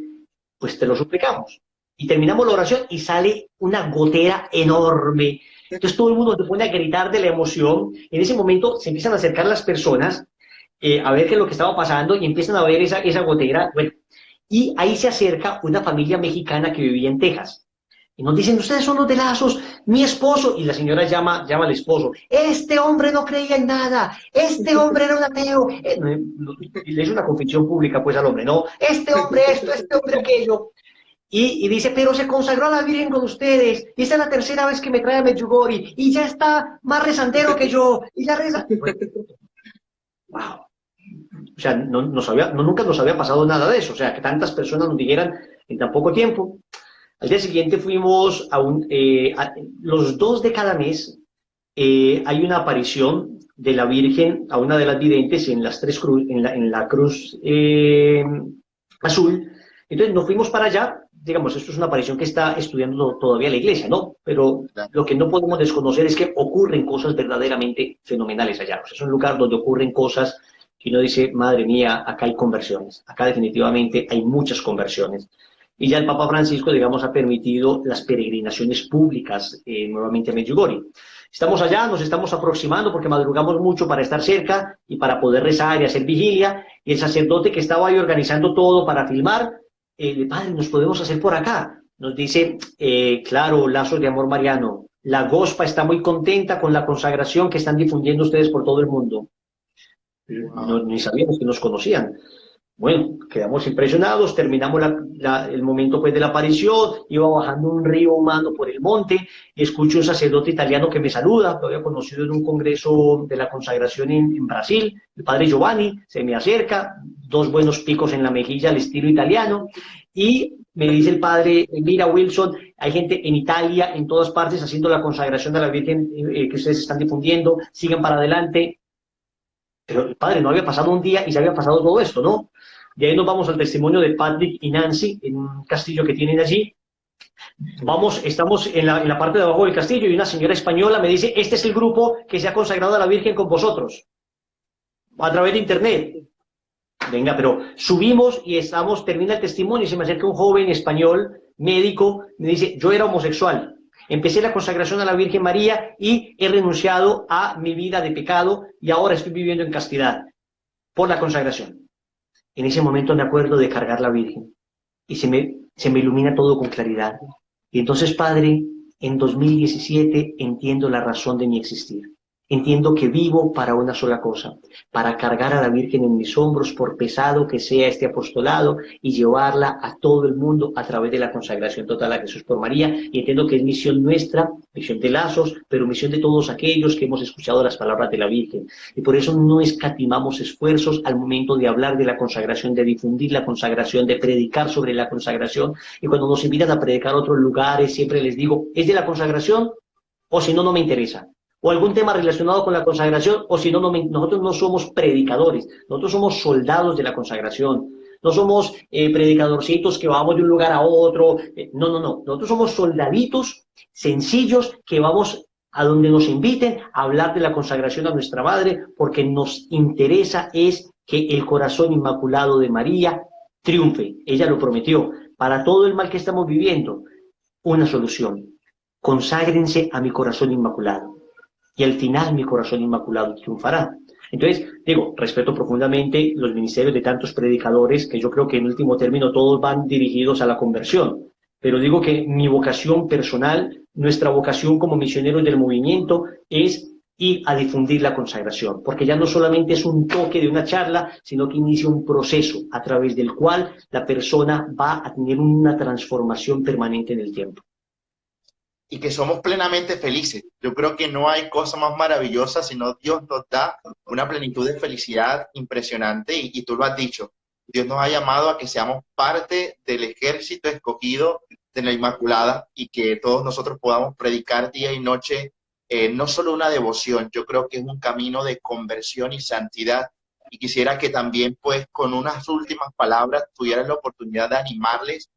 pues te lo suplicamos. Y terminamos la oración y sale una gotera enorme. Entonces todo el mundo se pone a gritar de la emoción. En ese momento se empiezan a acercar las personas a ver qué es lo que estaba pasando y empiezan a ver esa gotera. Bueno, y ahí se acerca una familia mexicana que vivía en Texas. Y nos dicen, ustedes son los de Lazos, mi esposo. Y la señora llama al esposo. Este hombre no creía en nada. Este hombre era un ateo. Y le hizo una confesión pública pues al hombre, ¿no? Este hombre esto, este hombre aquello. Y dice, pero se consagró a la Virgen con ustedes. Y esta es la 3.ª vez que me trae a Medjugorje. Y ya está más rezandero que yo. Y ya reza. Wow. O sea, nunca nos había pasado nada de eso. O sea, que tantas personas nos dijeran en tan poco tiempo. Al día siguiente fuimos los 2 de cada mes hay una aparición de la Virgen a una de las videntes en las 3 cruces, en la cruz azul. Entonces nos fuimos para allá. Digamos, esto es una aparición que está estudiando todavía la iglesia, ¿no? Pero lo que no podemos desconocer es que ocurren cosas verdaderamente fenomenales allá. O sea, es un lugar donde ocurren cosas que uno dice, madre mía, acá hay conversiones. Acá definitivamente hay muchas conversiones. Y ya el Papa Francisco, digamos, ha permitido las peregrinaciones públicas nuevamente a Medjugorje. Estamos allá, nos estamos aproximando porque madrugamos mucho para estar cerca y para poder rezar y hacer vigilia. Y el sacerdote que estaba ahí organizando todo para filmar, padre, ¿nos podemos hacer por acá? Nos dice, claro, Lazos de Amor Mariano, la Gospa está muy contenta con la consagración que están difundiendo ustedes por todo el mundo. No, ni sabíamos que nos conocían. Bueno, quedamos impresionados, terminamos el momento pues de la aparición, iba bajando un río humano por el monte, y escucho un sacerdote italiano que me saluda, lo había conocido en un congreso de la consagración en Brasil, el padre Giovanni, se me acerca, 2 buenos picos en la mejilla al estilo italiano, y me dice el padre, mira Wilson, hay gente en Italia, en todas partes, haciendo la consagración de la Virgen que ustedes están difundiendo, sigan para adelante. Pero el padre, no había pasado un día y ya había pasado todo esto, ¿no? De ahí nos vamos al testimonio de Patrick y Nancy, en un castillo que tienen allí. Estamos en la parte de abajo del castillo y una señora española me dice, este es el grupo que se ha consagrado a la Virgen con vosotros, a través de internet. Venga, pero subimos y termina el testimonio y se me acerca un joven español, médico, me dice, yo era homosexual. Empecé la consagración a la Virgen María y he renunciado a mi vida de pecado y ahora estoy viviendo en castidad por la consagración. En ese momento me acuerdo de cargar la Virgen y se me ilumina todo con claridad. Y entonces, Padre, en 2017 entiendo la razón de mi existir. Entiendo que vivo para una sola cosa, para cargar a la Virgen en mis hombros, por pesado que sea este apostolado, y llevarla a todo el mundo a través de la consagración total a Jesús por María. Y entiendo que es misión nuestra, misión de Lazos, pero misión de todos aquellos que hemos escuchado las palabras de la Virgen. Y por eso no escatimamos esfuerzos al momento de hablar de la consagración, de difundir la consagración, de predicar sobre la consagración. Y cuando nos invitan a predicar a otros lugares, siempre les digo, ¿es de la consagración? O si no, no me interesa. O algún tema relacionado con la consagración, o si no, nosotros no somos predicadores, nosotros somos soldados de la consagración. No somos predicadorcitos que vamos de un lugar a otro. No. Nosotros somos soldaditos sencillos que vamos a donde nos inviten a hablar de la consagración a nuestra Madre, porque nos interesa es que el corazón inmaculado de María triunfe. Ella lo prometió. Para todo el mal que estamos viviendo, una solución. Conságrense a mi corazón inmaculado. Y al final mi corazón inmaculado triunfará. Entonces, digo, respeto profundamente los ministerios de tantos predicadores, que yo creo que en último término todos van dirigidos a la conversión. Pero digo que mi vocación personal, nuestra vocación como misioneros del movimiento, es ir a difundir la consagración, porque ya no solamente es un toque de una charla, sino que inicia un proceso a través del cual la persona va a tener una transformación permanente en el tiempo. Y que somos plenamente felices. Yo creo que no hay cosa más maravillosa, sino Dios nos da una plenitud de felicidad impresionante, y tú lo has dicho, Dios nos ha llamado a que seamos parte del ejército escogido de la Inmaculada, y que todos nosotros podamos predicar día y noche, no solo una devoción, yo creo que es un camino de conversión y santidad. Y quisiera que también, pues, con unas últimas palabras tuvieras la oportunidad de animarles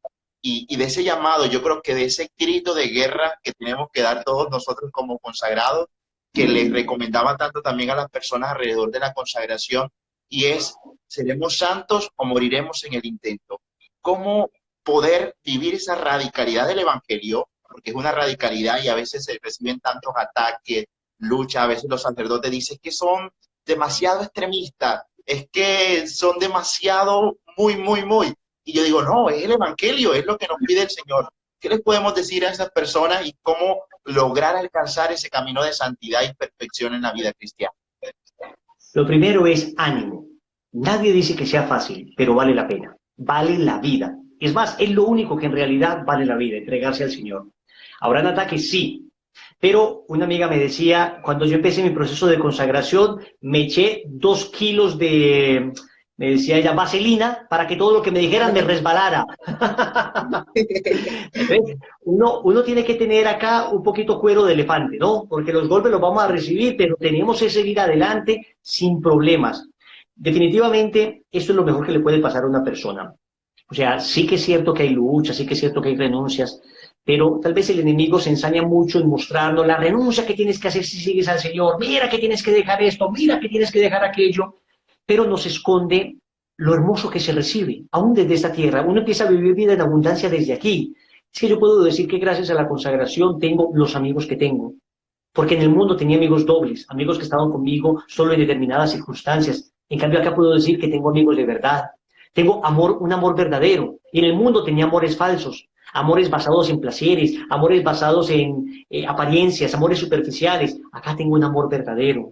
y de ese llamado, yo creo que de ese grito de guerra que tenemos que dar todos nosotros como consagrados, que les recomendaba tanto también a las personas alrededor de la consagración, y es: ¿seremos santos o moriremos en el intento? ¿Cómo poder vivir esa radicalidad del Evangelio? Porque es una radicalidad y a veces se reciben tantos ataques, lucha, a veces los sacerdotes dicen que son demasiado extremistas, es que son demasiado muy. Y yo digo, no, es el Evangelio, es lo que nos pide el Señor. ¿Qué les podemos decir a esas personas y cómo lograr alcanzar ese camino de santidad y perfección en la vida cristiana? Lo primero es ánimo. Nadie dice que sea fácil, pero vale la pena. Vale la vida. Es más, es lo único que en realidad vale la vida, entregarse al Señor. ¿Habrán ataques? Sí. Pero una amiga me decía, cuando yo empecé mi proceso de consagración, me eché 2 kilos de, me decía ella, vaselina, para que todo lo que me dijeran me resbalara. Entonces, uno tiene que tener acá un poquito cuero de elefante, ¿no? Porque los golpes los vamos a recibir, pero tenemos que seguir adelante sin problemas. Definitivamente, esto es lo mejor que le puede pasar a una persona. O sea, sí que es cierto que hay luchas, sí que es cierto que hay renuncias, pero tal vez el enemigo se ensaña mucho en mostrarnos la renuncia que tienes que hacer si sigues al Señor, mira que tienes que dejar esto, mira que tienes que dejar aquello, pero nos esconde lo hermoso que se recibe, aún desde esta tierra. Uno empieza a vivir vida en abundancia desde aquí. Es que yo puedo decir que gracias a la consagración tengo los amigos que tengo, porque en el mundo tenía amigos dobles, amigos que estaban conmigo solo en determinadas circunstancias. En cambio acá puedo decir que tengo amigos de verdad. Tengo amor, un amor verdadero. Y en el mundo tenía amores falsos, amores basados en placeres, amores basados en apariencias, amores superficiales. Acá tengo un amor verdadero.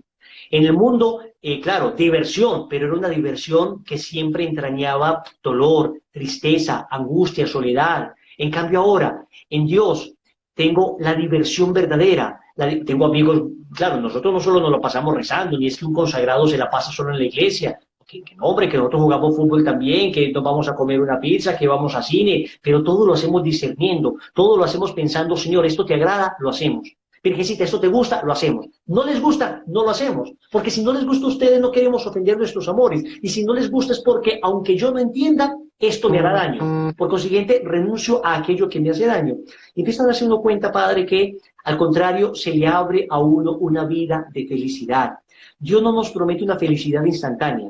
En el mundo, claro, diversión, pero era una diversión que siempre entrañaba dolor, tristeza, angustia, soledad. En cambio ahora, en Dios, tengo la diversión verdadera. Tengo amigos, claro, nosotros no solo nos lo pasamos rezando, ni es que un consagrado se la pasa solo en la iglesia. Que no, hombre, que nosotros jugamos fútbol también, que nos vamos a comer una pizza, que vamos a cine, pero todo lo hacemos discerniendo, todo lo hacemos pensando, Señor, esto te agrada, lo hacemos. Virgencita, esto te gusta, lo hacemos. No les gusta, no lo hacemos. Porque si no les gusta a ustedes, no queremos ofender nuestros amores. Y si no les gusta es porque, aunque yo no entienda, esto me hará daño. Por consiguiente, renuncio a aquello que me hace daño. Y empiezan a darse uno cuenta, Padre, que al contrario, se le abre a uno una vida de felicidad. Dios no nos promete una felicidad instantánea.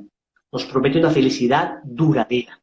Nos promete una felicidad duradera.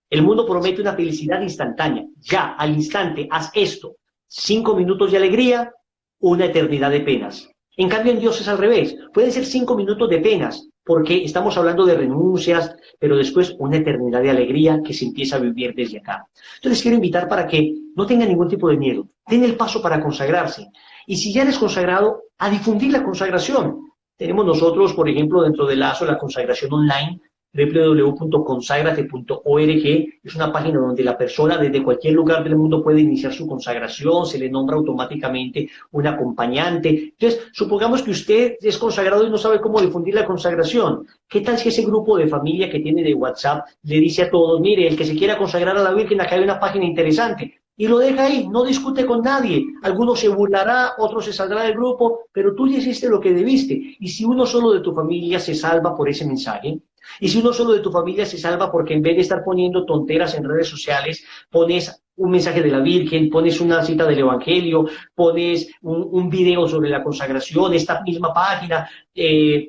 El mundo promete una felicidad instantánea. Ya, al instante, haz esto. 5 minutos de alegría, una eternidad de penas. En cambio, en Dios es al revés. Pueden ser 5 minutos de penas, porque estamos hablando de renuncias, pero después una eternidad de alegría que se empieza a vivir desde acá. Entonces les quiero invitar para que no tengan ningún tipo de miedo. Den el paso para consagrarse. Y si ya eres consagrado, a difundir la consagración. Tenemos nosotros, por ejemplo, dentro del Lazo, la consagración online, www.consagrate.org. Es una página donde la persona desde cualquier lugar del mundo puede iniciar su consagración, se le nombra automáticamente un acompañante. Entonces, supongamos que usted es consagrado y no sabe cómo difundir la consagración. ¿Qué tal si ese grupo de familia que tiene de WhatsApp le dice a todos, mire, el que se quiera consagrar a la Virgen, acá hay una página interesante? Y lo deja ahí, no discute con nadie. Algunos se burlará, otros se saldrá del grupo, pero tú ya hiciste lo que debiste. Y si uno solo de tu familia se salva por ese mensaje, y si uno solo de tu familia se salva porque en vez de estar poniendo tonteras en redes sociales, pones un mensaje de la Virgen, pones una cita del Evangelio, pones un video sobre la consagración, esta misma página,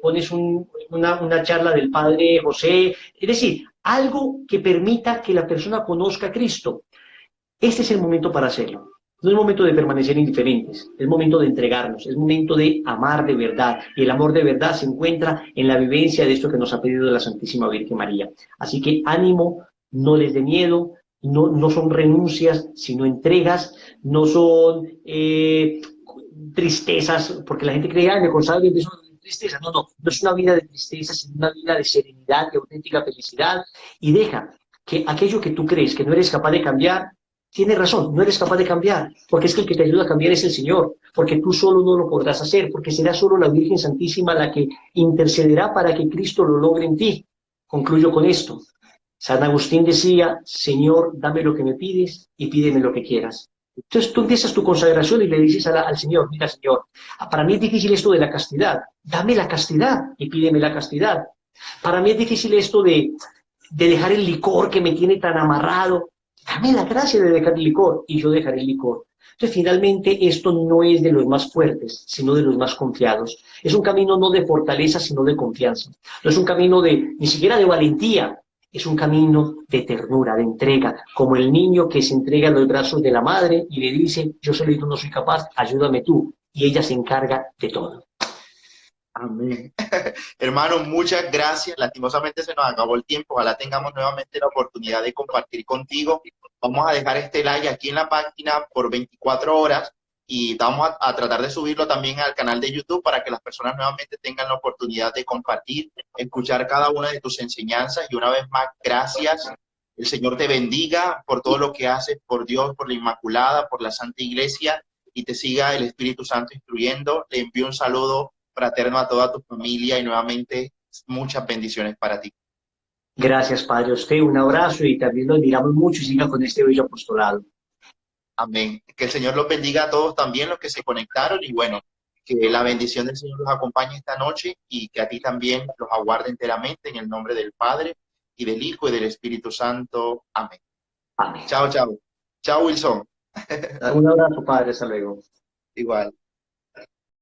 pones una charla del Padre José, es decir, algo que permita que la persona conozca a Cristo. Este es el momento para hacerlo. No es momento de permanecer indiferentes, es momento de entregarnos, es momento de amar de verdad. Y el amor de verdad se encuentra en la vivencia de esto que nos ha pedido la Santísima Virgen María. Así que ánimo, no les dé miedo, no son renuncias, sino entregas, no son tristezas, porque la gente cree, me consagro y eso es tristeza. No es una vida de tristeza, sino una vida de serenidad, de auténtica felicidad. Y deja que aquello que tú crees que no eres capaz de cambiar, tienes razón, no eres capaz de cambiar, porque es que el que te ayuda a cambiar es el Señor, porque tú solo no lo podrás hacer, porque será solo la Virgen Santísima la que intercederá para que Cristo lo logre en ti. Concluyo con esto. San Agustín decía, Señor, dame lo que me pides y pídeme lo que quieras. Entonces tú empiezas tu consagración y le dices al Señor, mira Señor, para mí es difícil esto de la castidad, dame la castidad y pídeme la castidad. Para mí es difícil esto de dejar el licor que me tiene tan amarrado, dame la gracia de dejar el licor y yo dejaré el licor. Entonces, finalmente, esto no es de los más fuertes, sino de los más confiados. Es un camino no de fortaleza, sino de confianza. No es un camino ni siquiera de valentía, es un camino de ternura, de entrega, como el niño que se entrega en los brazos de la madre y le dice, yo solito no soy capaz, ayúdame tú. Y ella se encarga de todo. Amén. Hermano, muchas gracias. Lastimosamente se nos acabó el tiempo. Ojalá tengamos nuevamente la oportunidad de compartir contigo. Vamos a dejar este like aquí en la página por 24 horas y vamos a tratar de subirlo también al canal de YouTube para que las personas nuevamente tengan la oportunidad de compartir, escuchar cada una de tus enseñanzas. Y una vez más, gracias. El Señor te bendiga por todo lo que haces, por Dios, por la Inmaculada, por la Santa Iglesia, y te siga el Espíritu Santo instruyendo. Le envío un saludo fraterno a toda tu familia y nuevamente muchas bendiciones para ti. Gracias, Padre. A usted un abrazo y también lo admiramos mucho y siga con este bello apostolado. Amén. Que el Señor los bendiga a todos también los que se conectaron y bueno, que la bendición del Señor los acompañe esta noche y que a ti también los aguarde enteramente en el nombre del Padre y del Hijo y del Espíritu Santo. Amén. Amén. Chao, chao. Chao, Wilson. Un abrazo, Padre. Hasta luego. Igual.